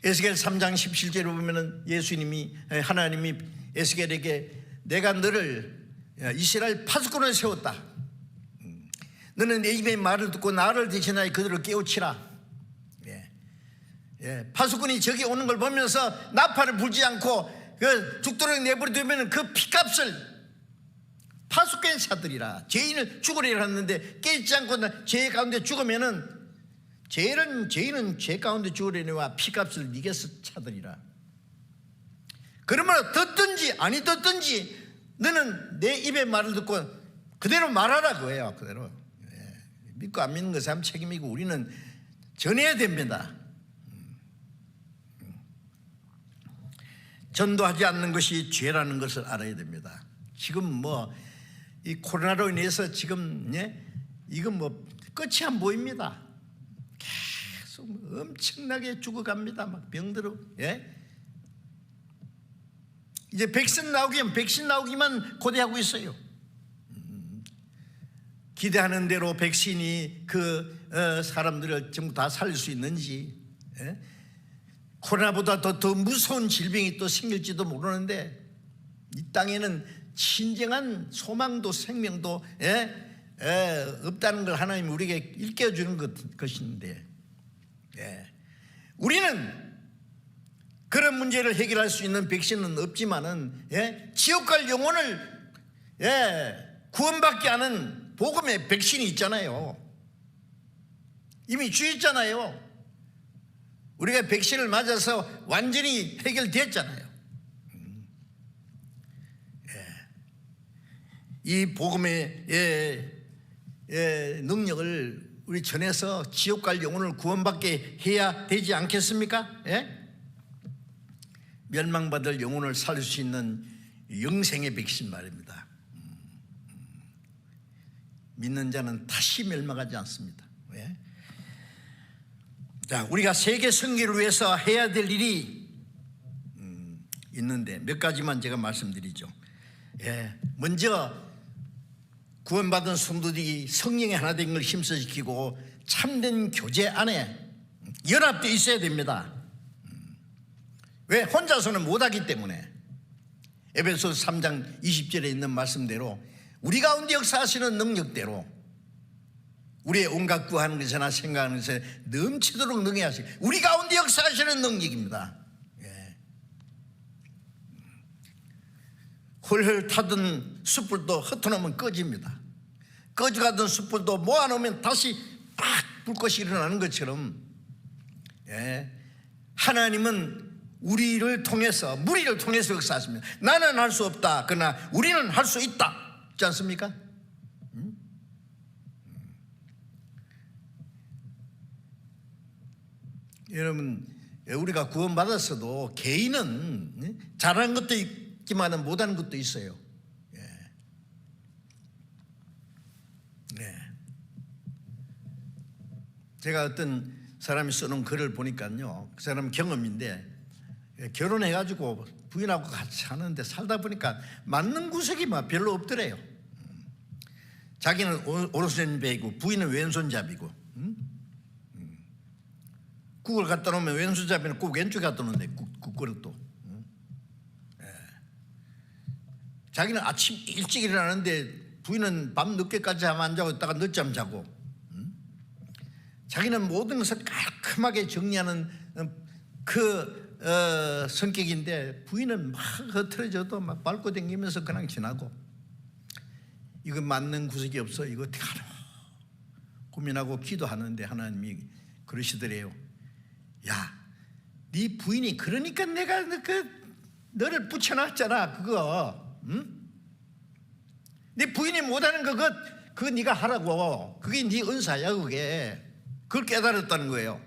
에스겔 3장 17절을 보면은 하나님이 에스겔에게 내가 너를 이스라엘 파수꾼을 세웠다. 너는 내 입의 말을 듣고 나를 대신하여 그들을 깨우치라. 파수꾼이 저기 오는 걸 보면서 나팔을 불지 않고 그 죽도록 내버려두면 그 피값을 파수꾼 사들이라. 죄인을 죽으리라 했는데 깨지 않고 죄 가운데 죽으면은 죄인은 죄 가운데 죽으려니와 피값을 이겨서 차들이라. 그러므로 듣든지 아니 듣든지 너는 내 입의 말을 듣고 그대로 말하라 그거예요. 그대로 믿고 안 믿는 것은 사람 책임이고 우리는 전해야 됩니다. 전도하지 않는 것이 죄라는 것을 알아야 됩니다. 지금 이 코로나로 인해서 지금 이건 끝이 안 보입니다. 계속 엄청나게 죽어갑니다. 막 병들어. 이제 백신 나오기만 고대하고 있어요. 기대하는 대로 백신이 사람들을 전부 다 살릴 수 있는지, 코로나보다 더 무서운 질병이 또 생길지도 모르는데 이 땅에는 진정한 소망도 생명도 없다는 걸 하나님이 우리에게 일깨워주는 것인데 우리는 그런 문제를 해결할 수 있는 백신은 없지만은 지옥 갈 영혼을 구원받게 하는 복음의 백신이 있잖아요. 이미 주셨잖아요. 우리가 백신을 맞아서 완전히 해결됐잖아요. 이 복음의 능력을 우리 전해서 지옥 갈 영혼을 구원받게 해야 되지 않겠습니까? 멸망받을 영혼을 살릴 수 있는 영생의 백신 말입니다. 믿는 자는 다시 멸망하지 않습니다. 왜? 자, 우리가 세계 선교를 위해서 해야 될 일이 있는데 몇 가지만 제가 말씀드리죠. 먼저 구원받은 성도들이 성령의 하나 된 걸 힘써지키고 참된 교제 안에 연합되어 있어야 됩니다. 왜? 혼자서는 못하기 때문에. 에베소서 3장 20절에 있는 말씀대로 우리 가운데 역사하시는 능력대로 우리의 온갖 구하는 것이나 생각하는 것에 넘치도록 능히 하시고 우리 가운데 역사하시는 능력입니다. 헐헐 타던 숯불도 흩어놓으면 꺼집니다. 꺼져가던 숯불도 모아놓으면 다시 팍 불꽃이 일어나는 것처럼 하나님은 우리를 통해서, 무리를 통해서 역사하십니다. 나는 할 수 없다, 그러나 우리는 할 수 있다, 있지 않습니까? 여러분, 우리가 구원받았어도 개인은 잘하는 것도 있지만 못하는 것도 있어요. 제가 어떤 사람이 써놓은 글을 보니까요, 그 사람 경험인데, 결혼해가지고 부인하고 같이 사는데 살다 보니까 맞는 구석이 막 별로 없더래요. 자기는 오른손잡이고 부인은 왼손잡이고, 국을 갖다 놓으면 왼손잡이는 꼭 왼쪽에 갖다 놓는데, 국그릇도. 자기는 아침 일찍 일어나는데 부인은 밤 늦게까지 잠 안 자고 있다가 늦잠 자고, 자기는 모든 것을 깔끔하게 정리하는 성격인데 부인은 막 흐트러져도 막 밟고 다니면서 그냥 지나고. 이거 맞는 구석이 없어, 이거 어떻게 하나 고민하고 기도하는데 하나님이 그러시더래요. 야, 네 부인이 그러니까 내가 너를 붙여놨잖아, 그거. 응? 네 부인이 못하는 그거 네가 하라고. 그게 네 은사야, 그게. 그걸 깨달았다는 거예요.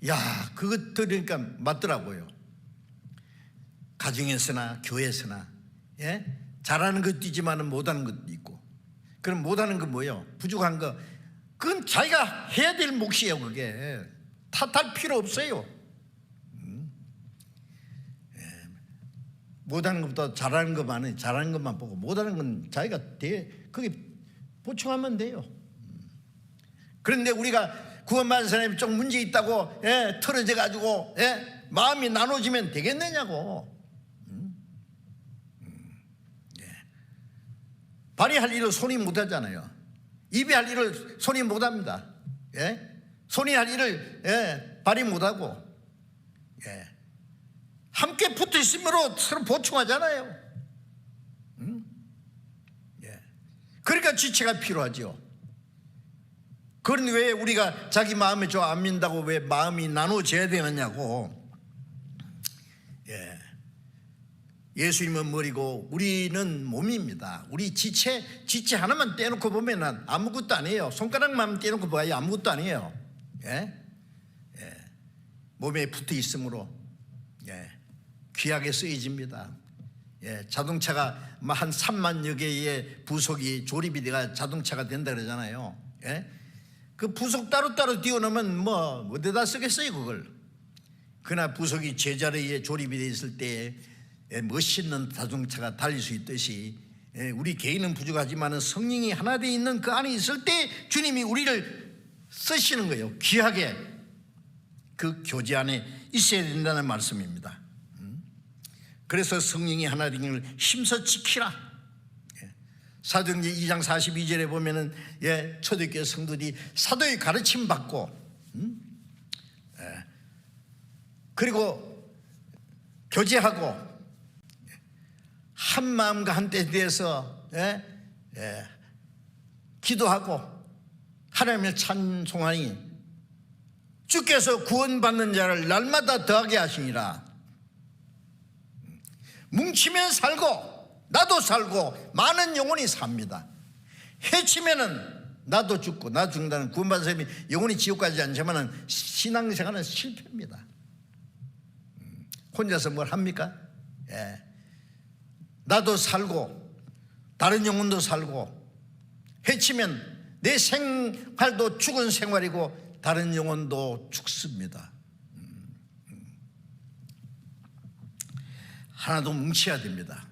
야, 그것 들으니까 맞더라고요. 가정에서나 교회에서나, 잘하는 것도 있지만 못하는 것도 있고. 그럼 못하는 건 뭐예요? 부족한 거, 그건 자기가 해야 될 몫이에요. 그게 탓할 필요 없어요. 못하는 것보다 잘하는 것만, 잘하는 것만 보고 못하는 건 자기가 그게 보충하면 돼요. 그런데 우리가 구원받은 사람이 좀 문제 있다고 틀어져 가지고 마음이 나눠지면 되겠느냐고. 발이 할 일을 손이 못하잖아요. 입이 할 일을 손이 못합니다. 손이 할 일을 발이 못하고, 함께 붙어 있으므로 서로 보충하잖아요. 그러니까 지체가 필요하죠. 그런데 왜 우리가 자기 마음에 좀 안 민다고 왜 마음이 나눠져야 되느냐고. 예수님은 머리고 우리는 몸입니다. 우리 지체 하나만 떼놓고 보면 아무것도 아니에요. 손가락만 떼놓고 봐야 아무것도 아니에요. 몸에 붙어 있으므로 귀하게 쓰여집니다. 자동차가 한 3만여 개의 부속이 조립이 돼가 자동차가 된다 그러잖아요. 그 부속 따로따로 띄워놓으면 뭐 어디다 쓰겠어요, 그걸. 그러나 부속이 제자리에 조립이 되어 있을 때 멋있는 자동차가 달릴 수 있듯이, 우리 개인은 부족하지만 성령이 하나 되어 있는 그 안에 있을 때 주님이 우리를 쓰시는 거예요. 귀하게 그 교제 안에 있어야 된다는 말씀입니다. 그래서 성령이 하나 되는 걸 힘써 지키라. 사도행전 2장 42절에 보면은 초대교회 성도들이 사도의 가르침 받고, 그리고 교제하고 한 마음과 한 뜻에 대해서 기도하고 하나님을 찬송하니 주께서 구원받는 자를 날마다 더하게 하시니라. 뭉치면 살고 나도 살고 많은 영혼이 삽니다. 해치면은 나도 죽고 나 죽는다는 구원받은 사람이 영혼이 지옥 가지 않지만 신앙생활은 실패입니다. 혼자서 뭘 합니까? 나도 살고 다른 영혼도 살고, 해치면 내 생활도 죽은 생활이고 다른 영혼도 죽습니다. 하나도 뭉쳐야 됩니다.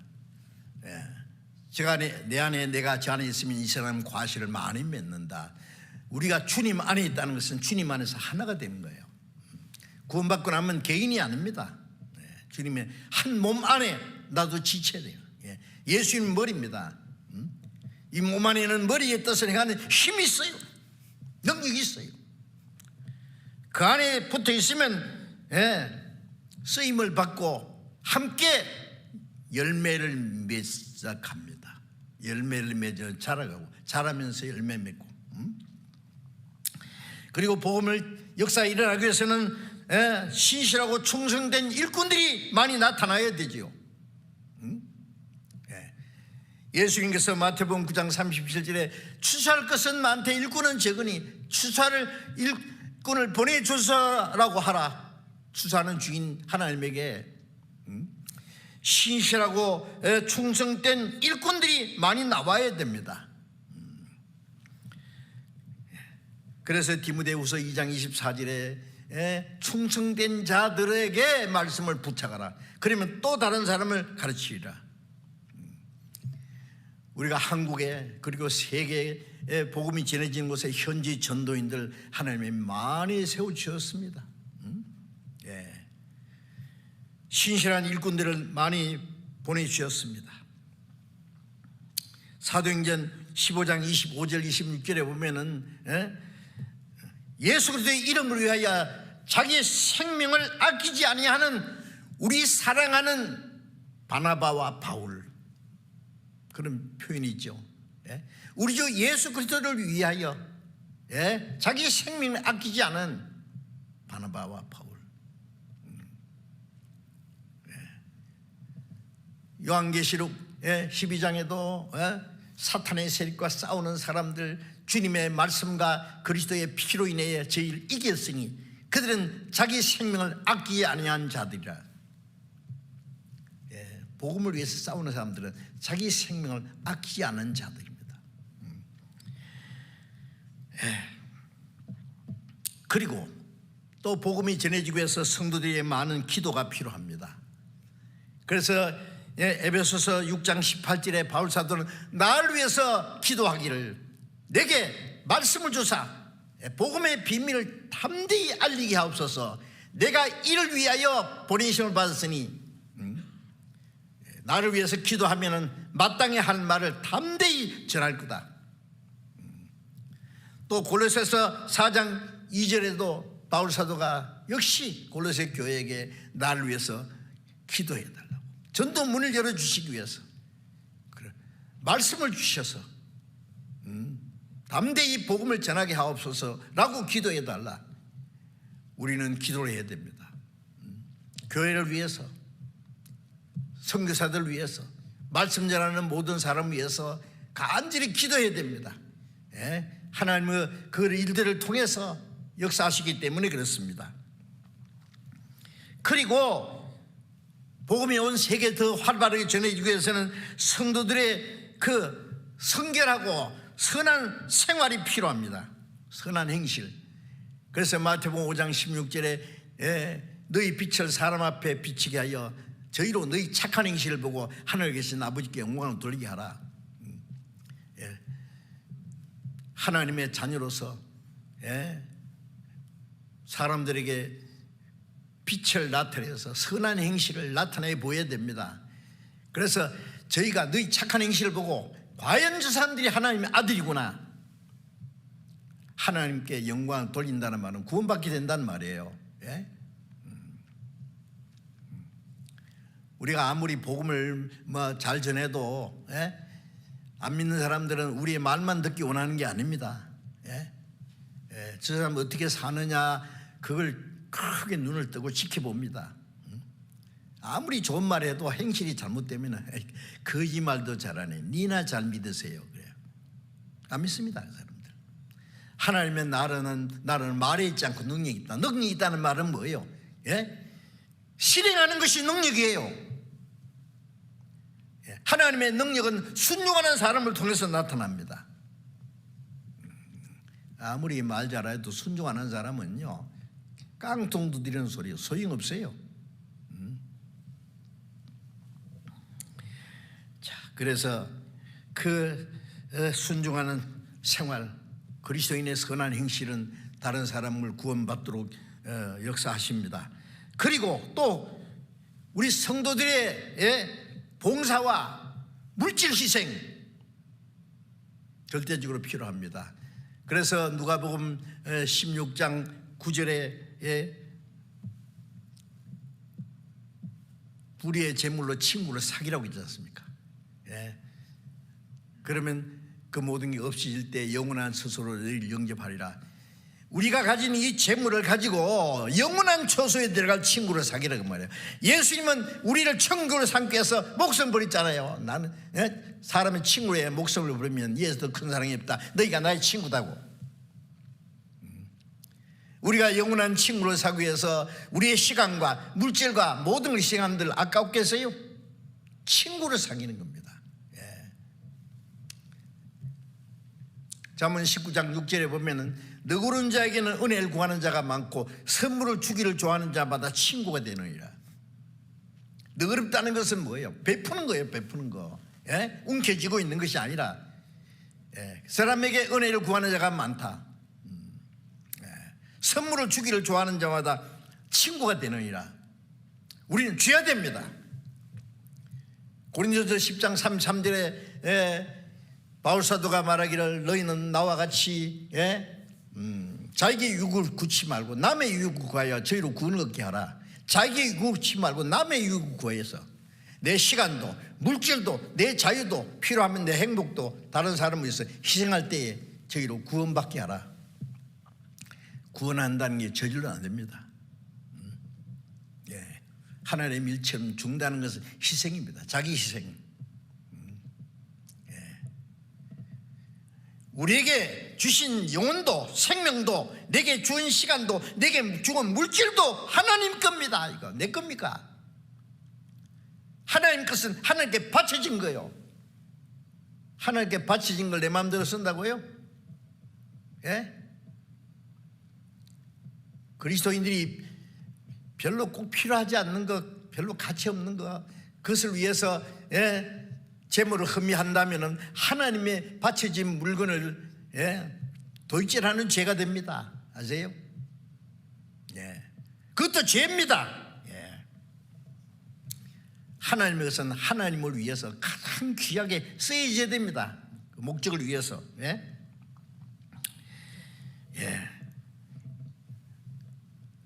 내 안에 내가 저 안에 있으면 이 사람은 과실을 많이 맺는다. 우리가 주님 안에 있다는 것은 주님 안에서 하나가 되는 거예요. 구원받고 나면 개인이 아닙니다. 주님의 한 몸 안에 나도 지쳐야 돼요. 예수님 머리입니다. 이 몸 안에는 머리의 뜻을 행하는 힘이 있어요. 능력이 있어요. 그 안에 붙어 있으면 쓰임을 받고 함께 열매를 맺어갑니다. 열매를 맺어 자라가고 자라면서 열매 맺고, 그리고 복음을 역사가 일어나기 위해서는 신실하고 충성된 일꾼들이 많이 나타나야 되지요. 예수님께서 마태복음 9장 37절에 추수할 것은 많되 일꾼은 적으니 추수할 일꾼을 보내줘서라고 하라. 추수하는 주인 하나님에게 신실하고 충성된 일꾼들이 많이 나와야 됩니다. 그래서 디모데후서 2장 24절에 충성된 자들에게 말씀을 부착하라. 그러면 또 다른 사람을 가르치리라. 우리가 한국에 그리고 세계에 복음이 전해지는 곳에 현지 전도인들 하나님이 많이 세워주셨습니다. 신실한 일꾼들을 많이 보내주셨습니다. 사도행전 15장 25절 26절에 보면은 예수 그리스도의 이름을 위하여 자기의 생명을 아끼지 아니하는 우리 사랑하는 바나바와 바울, 그런 표현이 있죠. 우리 주 예수 그리스도를 위하여 자기의 생명을 아끼지 않은 바나바와 바울. 요한계시록 12장에도 사탄의 세력과 싸우는 사람들 주님의 말씀과 그리스도의 피로 인해 저희를 이겼으니 그들은 자기 생명을 아끼지 아니한 자들이라. 복음을 위해서 싸우는 사람들은 자기 생명을 아끼지 않은 자들입니다. 그리고 또 복음이 전해지기 위해서 성도들의 많은 기도가 필요합니다. 그래서 에베소서 6장 18절에 바울 사도는 나를 위해서 기도하기를 내게 말씀을 주사 복음의 비밀을 담대히 알리게 하옵소서. 내가 이를 위하여 보내심을 받았으니 나를 위해서 기도하면은 마땅히 할 말을 담대히 전할 거다. 또 골로새서 4장 2절에도 바울 사도가 역시 골로새 교회에게 나를 위해서 기도해 달라고, 전도 문을 열어주시기 위해서 말씀을 주셔서 담대히 복음을 전하게 하옵소서라고 기도해 달라. 우리는 기도를 해야 됩니다. 교회를 위해서, 선교사들 위해서, 말씀 전하는 모든 사람 위해서 간절히 기도해야 됩니다. 하나님의 그 일들을 통해서 역사하시기 때문에 그렇습니다. 그리고 복음이 온 세계에 더 활발하게 전해지기 위해서는 성도들의 그 성결하고 선한 생활이 필요합니다. 선한 행실. 그래서 마태복음 5장 16절에 너희 빛을 사람 앞에 비치게 하여 저희로 너희 착한 행실을 보고 하늘에 계신 아버지께 영광을 돌리게 하라. 하나님의 자녀로서 사람들에게 빛을 나타내서 선한 행실을 나타내 보여야 됩니다. 그래서 저희가 너희 착한 행실을 보고 과연 저 사람들이 하나님의 아들이구나, 하나님께 영광을 돌린다는 말은 구원받게 된다는 말이에요. 우리가 아무리 복음을 잘 전해도 안 믿는 사람들은 우리의 말만 듣기 원하는 게 아닙니다. 저 사람 어떻게 사느냐 그걸 크게 눈을 뜨고 지켜봅니다. 아무리 좋은 말 해도 행실이 잘못되면 거짓말도 잘하네, 니나 잘 믿으세요 그래요. 안 믿습니다. 그 사람들. 하나님의 나라는 말에 있지 않고 능력이 있다. 능력이 있다는 말은 뭐예요? 실행하는 것이 능력이에요. 하나님의 능력은 순종하는 사람을 통해서 나타납니다. 아무리 말 잘해도 순종하는 사람은요 깡통 두드리는 소리요 소용없어요. 자, 그래서 그 순종하는 생활, 그리스도인의 선한 행실은 다른 사람을 구원받도록 역사하십니다. 그리고 또 우리 성도들의 봉사와 물질 희생 절대적으로 필요합니다. 그래서 누가복음 16장 9절에 불의의 제물로 친구를 사귀라고 있지 않습니까? 그러면 그 모든 게 없어질 때 영원한 스스로를 영접하리라. 우리가 가진 이 재물을 가지고 영원한 초소에 들어갈 친구를 사귀라고 말이에요. 예수님은 우리를 천국으로 삼기 위해서 목숨 버렸잖아요. 나는 사람의 친구에 목숨을 버리면 이에서 더 큰 사랑이 없다. 너희가 나의 친구다고. 우리가 영원한 친구를 사기 위해서 우리의 시간과 물질과 모든 걸 시간들 아깝겠어요? 친구를 사귀는 겁니다. 잠언 19장 6절에 보면은 너그러운 자에게는 은혜를 구하는 자가 많고 선물을 주기를 좋아하는 자마다 친구가 되느니라. 너그럽다는 것은 뭐예요? 베푸는 거예요. 베푸는 거. 움켜쥐고 있는 것이 아니라 사람에게 은혜를 구하는 자가 많다. 선물을 주기를 좋아하는 자마다 친구가 되느니라. 우리는 쥐어야 됩니다. 고린도서 10장 33절에 바울사도가 말하기를 너희는 나와 같이 자기 유익을 구치 말고 남의 유익을 구하여 저희로 구원을 얻게 하라. 자기 유익을 구치 말고 남의 유익을 구해서 내 시간도 물질도 내 자유도 필요하면 내 행복도 다른 사람을 위해서 희생할 때에 저희로 구원받게 하라. 구원한다는 게 저절로 안 됩니다. 하나님의 밀처럼 죽는다는 것은 희생입니다. 자기 희생. 우리에게 주신 영혼도 생명도 내게 주은 시간도 내게 주은 물질도 하나님 겁니다. 이거 내 겁니까? 하나님 것은 하나님께 바쳐진 거예요. 하나님께 바쳐진 걸 내 마음대로 쓴다고요? 그리스도인들이 별로 꼭 필요하지 않는 것, 별로 가치 없는 것, 그것을 위해서 재물을 흠미한다면 하나님의 바쳐진 물건을 도둑질하는 죄가 됩니다. 아세요? 그것도 죄입니다. 하나님의 것은 하나님을 위해서 가장 귀하게 쓰여져야 됩니다. 그 목적을 위해서.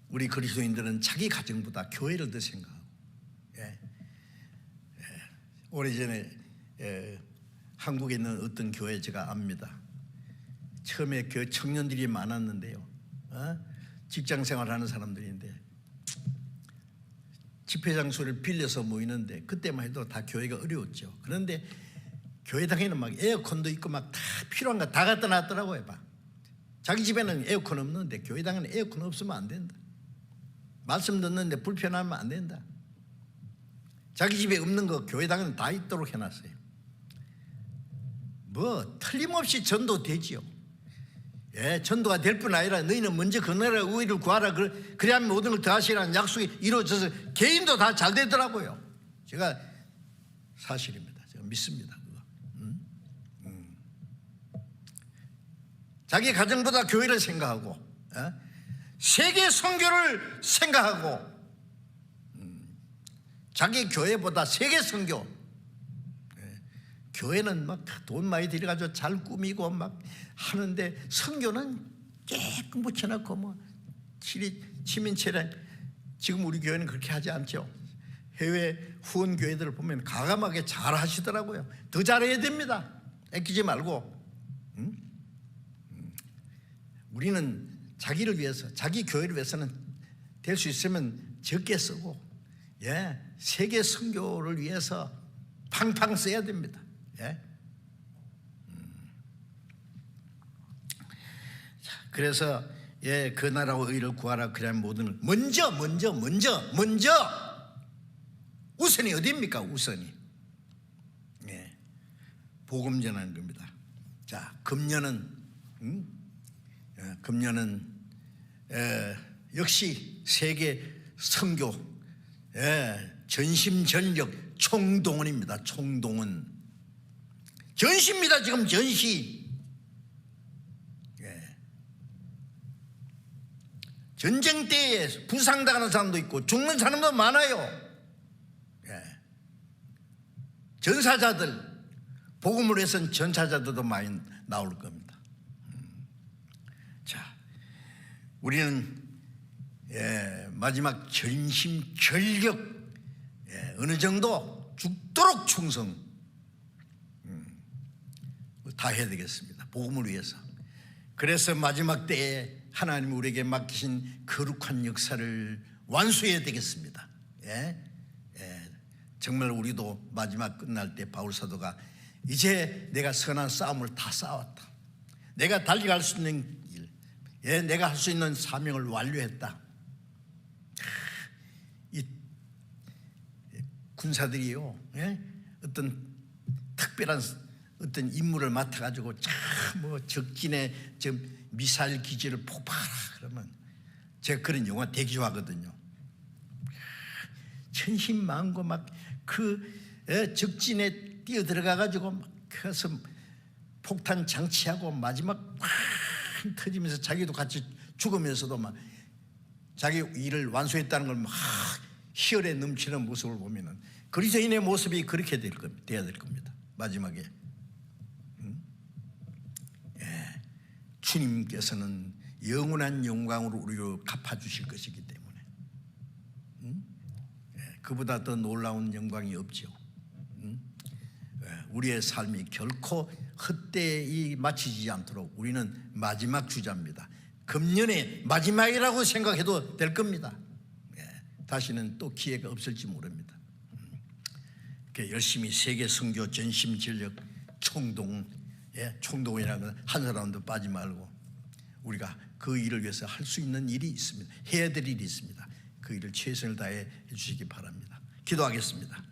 우리 그리스도인들은 자기 가정보다 교회를 더 생각하고 오래전에 한국에 있는 어떤 교회 제가 압니다. 처음에 교회 청년들이 많았는데요, 직장 생활하는 사람들인데 집회 장소를 빌려서 모이는데 그때만 해도 다 교회가 어려웠죠. 그런데 교회당에는 막 에어컨도 있고 막 다 필요한 거 다 갖다 놨더라고요. 막 자기 집에는 에어컨 없는데 교회당에는 에어컨 없으면 안 된다. 말씀 듣는데 불편하면 안 된다. 자기 집에 없는 거 교회당에는 다 있도록 해놨어요. 뭐 틀림없이 전도되지요. 전도가 될 뿐 아니라 너희는 먼저 그 나라의 의를 구하라. 그래야 모든 걸 더하시라는 약속이 이루어져서 개인도 다 잘 되더라고요. 제가 사실입니다. 제가 믿습니다. 그거. 자기 가정보다 교회를 생각하고 세계 선교를 생각하고 자기 교회보다 세계 선교. 교회는 막 돈 많이 들여가지고 잘 꾸미고 막 하는데 선교는 깨끗 묻혀놓고 뭐 시민체례. 지금 우리 교회는 그렇게 하지 않죠. 해외 후원 교회들을 보면 가감하게 잘 하시더라고요. 더 잘해야 됩니다. 아끼지 말고. 우리는 자기를 위해서, 자기 교회를 위해서는 될 수 있으면 적게 쓰고 세계 선교를 위해서 팡팡 써야 됩니다. 그래서 그 나라와 의를 구하라. 그래야 모든 걸 먼저 우선이 어디입니까? 우선이 복음 전하는 겁니다. 자, 금년은 역시 세계 선교 전심전력 총동원입니다. 총동원 전시입니다. 지금 전시. 전쟁 때에 부상당하는 사람도 있고 죽는 사람도 많아요. 전사자들, 복음을 위해서는 전사자들도 많이 나올 겁니다. 자, 우리는 마지막 전심전력 어느 정도 죽도록 충성 다 해야 되겠습니다. 복음을 위해서. 그래서 마지막 때에 하나님이 우리에게 맡기신 거룩한 역사를 완수해야 되겠습니다. 정말 우리도 마지막 끝날 때 바울 사도가 이제 내가 선한 싸움을 다 싸웠다. 내가 달려갈 수 있는 일, 내가 할 수 있는 사명을 완료했다. 이 군사들이요, 어떤 특별한 어떤 임무를 맡아가지고 뭐 적진의 미사일 기지를 폭파하라 그러면 제가 그런 영화 되게 좋아하거든요. 천신만고 막 그 적진에 뛰어 들어가가지고 막 그래서 폭탄 장치하고 마지막 팍 터지면서 자기도 같이 죽으면서도 막 자기 일을 완수했다는 걸 막 희열에 넘치는 모습을 보면은 그리스도인의 모습이 그렇게 돼야 될 겁니다. 마지막에 주님께서는 영원한 영광으로 우리를 갚아주실 것이기 때문에 그보다 더 놀라운 영광이 없죠. 우리의 삶이 결코 헛되이 마치지 않도록 우리는 마지막 주자입니다. 금년의 마지막이라고 생각해도 될 겁니다. 다시는 또 기회가 없을지 모릅니다. 열심히 세계 선교 전심 전력 총동이라는 한 사람도 빠지 말고 우리가 그 일을 위해서 할 수 있는 일이 있습니다. 해야 될 일이 있습니다. 그 일을 최선을 다해 주시기 바랍니다. 기도하겠습니다.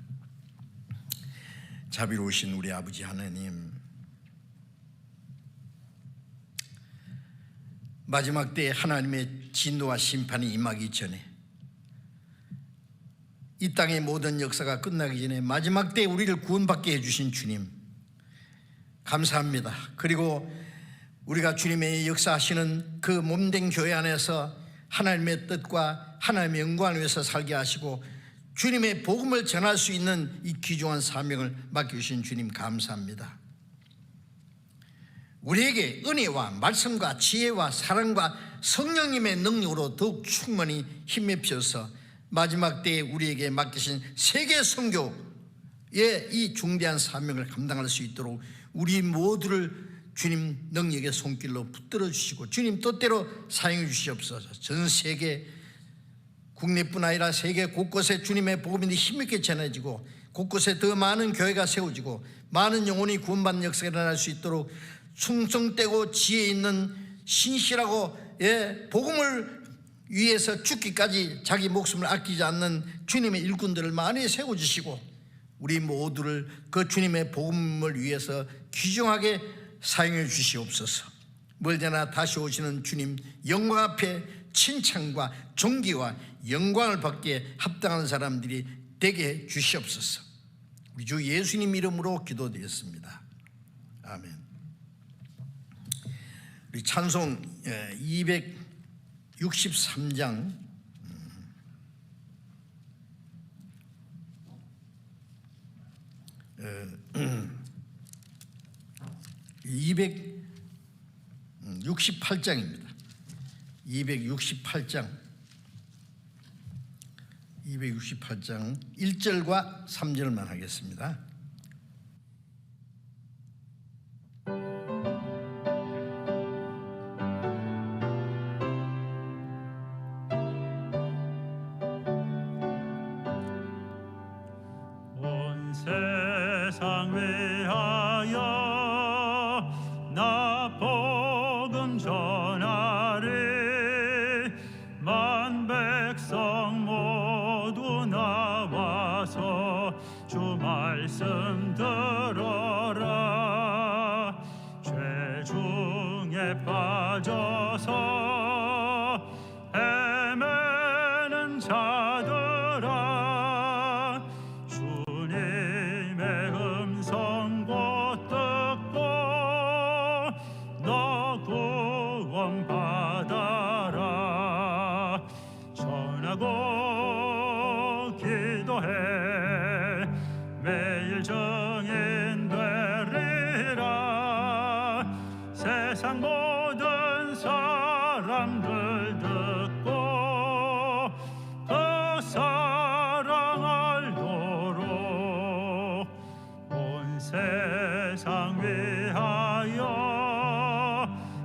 자비로우신 우리 아버지 하나님, 마지막 때에 하나님의 진노와 심판이 임하기 전에 이 땅의 모든 역사가 끝나기 전에 마지막 때에 우리를 구원받게 해주신 주님 감사합니다. 그리고 우리가 주님의 역사하시는 그 몸된 교회 안에서 하나님의 뜻과 하나님의 영광을 위해서 살게 하시고 주님의 복음을 전할 수 있는 이 귀중한 사명을 맡겨주신 주님 감사합니다. 우리에게 은혜와 말씀과 지혜와 사랑과 성령님의 능력으로 더욱 충만히 힘입혀서 마지막 때에 우리에게 맡기신 세계 선교의 이 중대한 사명을 감당할 수 있도록 우리 모두를 주님 능력의 손길로 붙들어 주시고 주님 뜻대로 사용해 주시옵소서. 전 세계 국내뿐 아니라 세계 곳곳에 주님의 복음이 힘있게 전해지고 곳곳에 더 많은 교회가 세워지고 많은 영혼이 구원받는 역사가 일어날 수 있도록 충성되고 지혜 있는 신실하고 복음을 위해서 죽기까지 자기 목숨을 아끼지 않는 주님의 일꾼들을 많이 세워주시고 우리 모두를 그 주님의 복음을 위해서 귀중하게 사용해 주시옵소서. 멀지나 다시 오시는 주님 영광 앞에 칭찬과 존귀와 영광을 받기에 합당한 사람들이 되게 주시옵소서. 우리 주 예수님 이름으로 기도드렸습니다. 아멘. 우리 찬송 263장 268장입니다. 268장 1절과 3절만 하겠습니다. 온 세상 위하여 나 복음 전하리 만 백성 모두 나와서 주 말씀 들어라. 죄 중에 빠져서 헤매는 자들아 주님의 음성 곧 듣고 너 구원 받아라. 전하고 기도해 매일 증인 되리라. 세상 모든 사람들 듣고 그 사랑 알도록 온 세상 위하여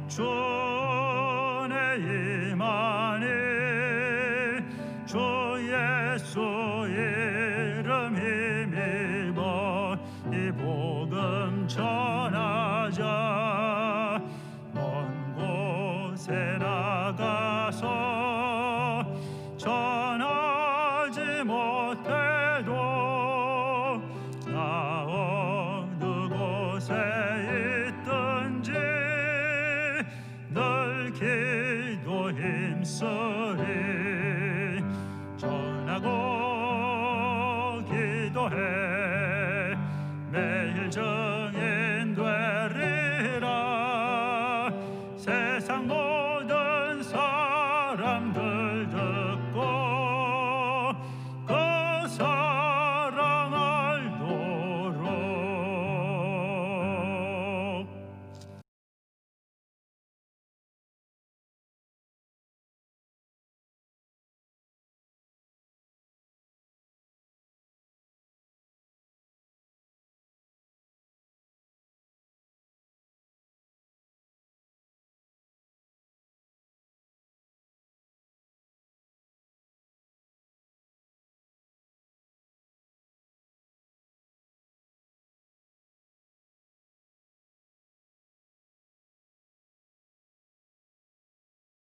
주의 임하니 주 예수 이름 힘입어 이 복음 전하자 먼 곳에 나가서 전하지 못해도 나 어느 곳에 있든지 늘 기도 힘쓰리 전하고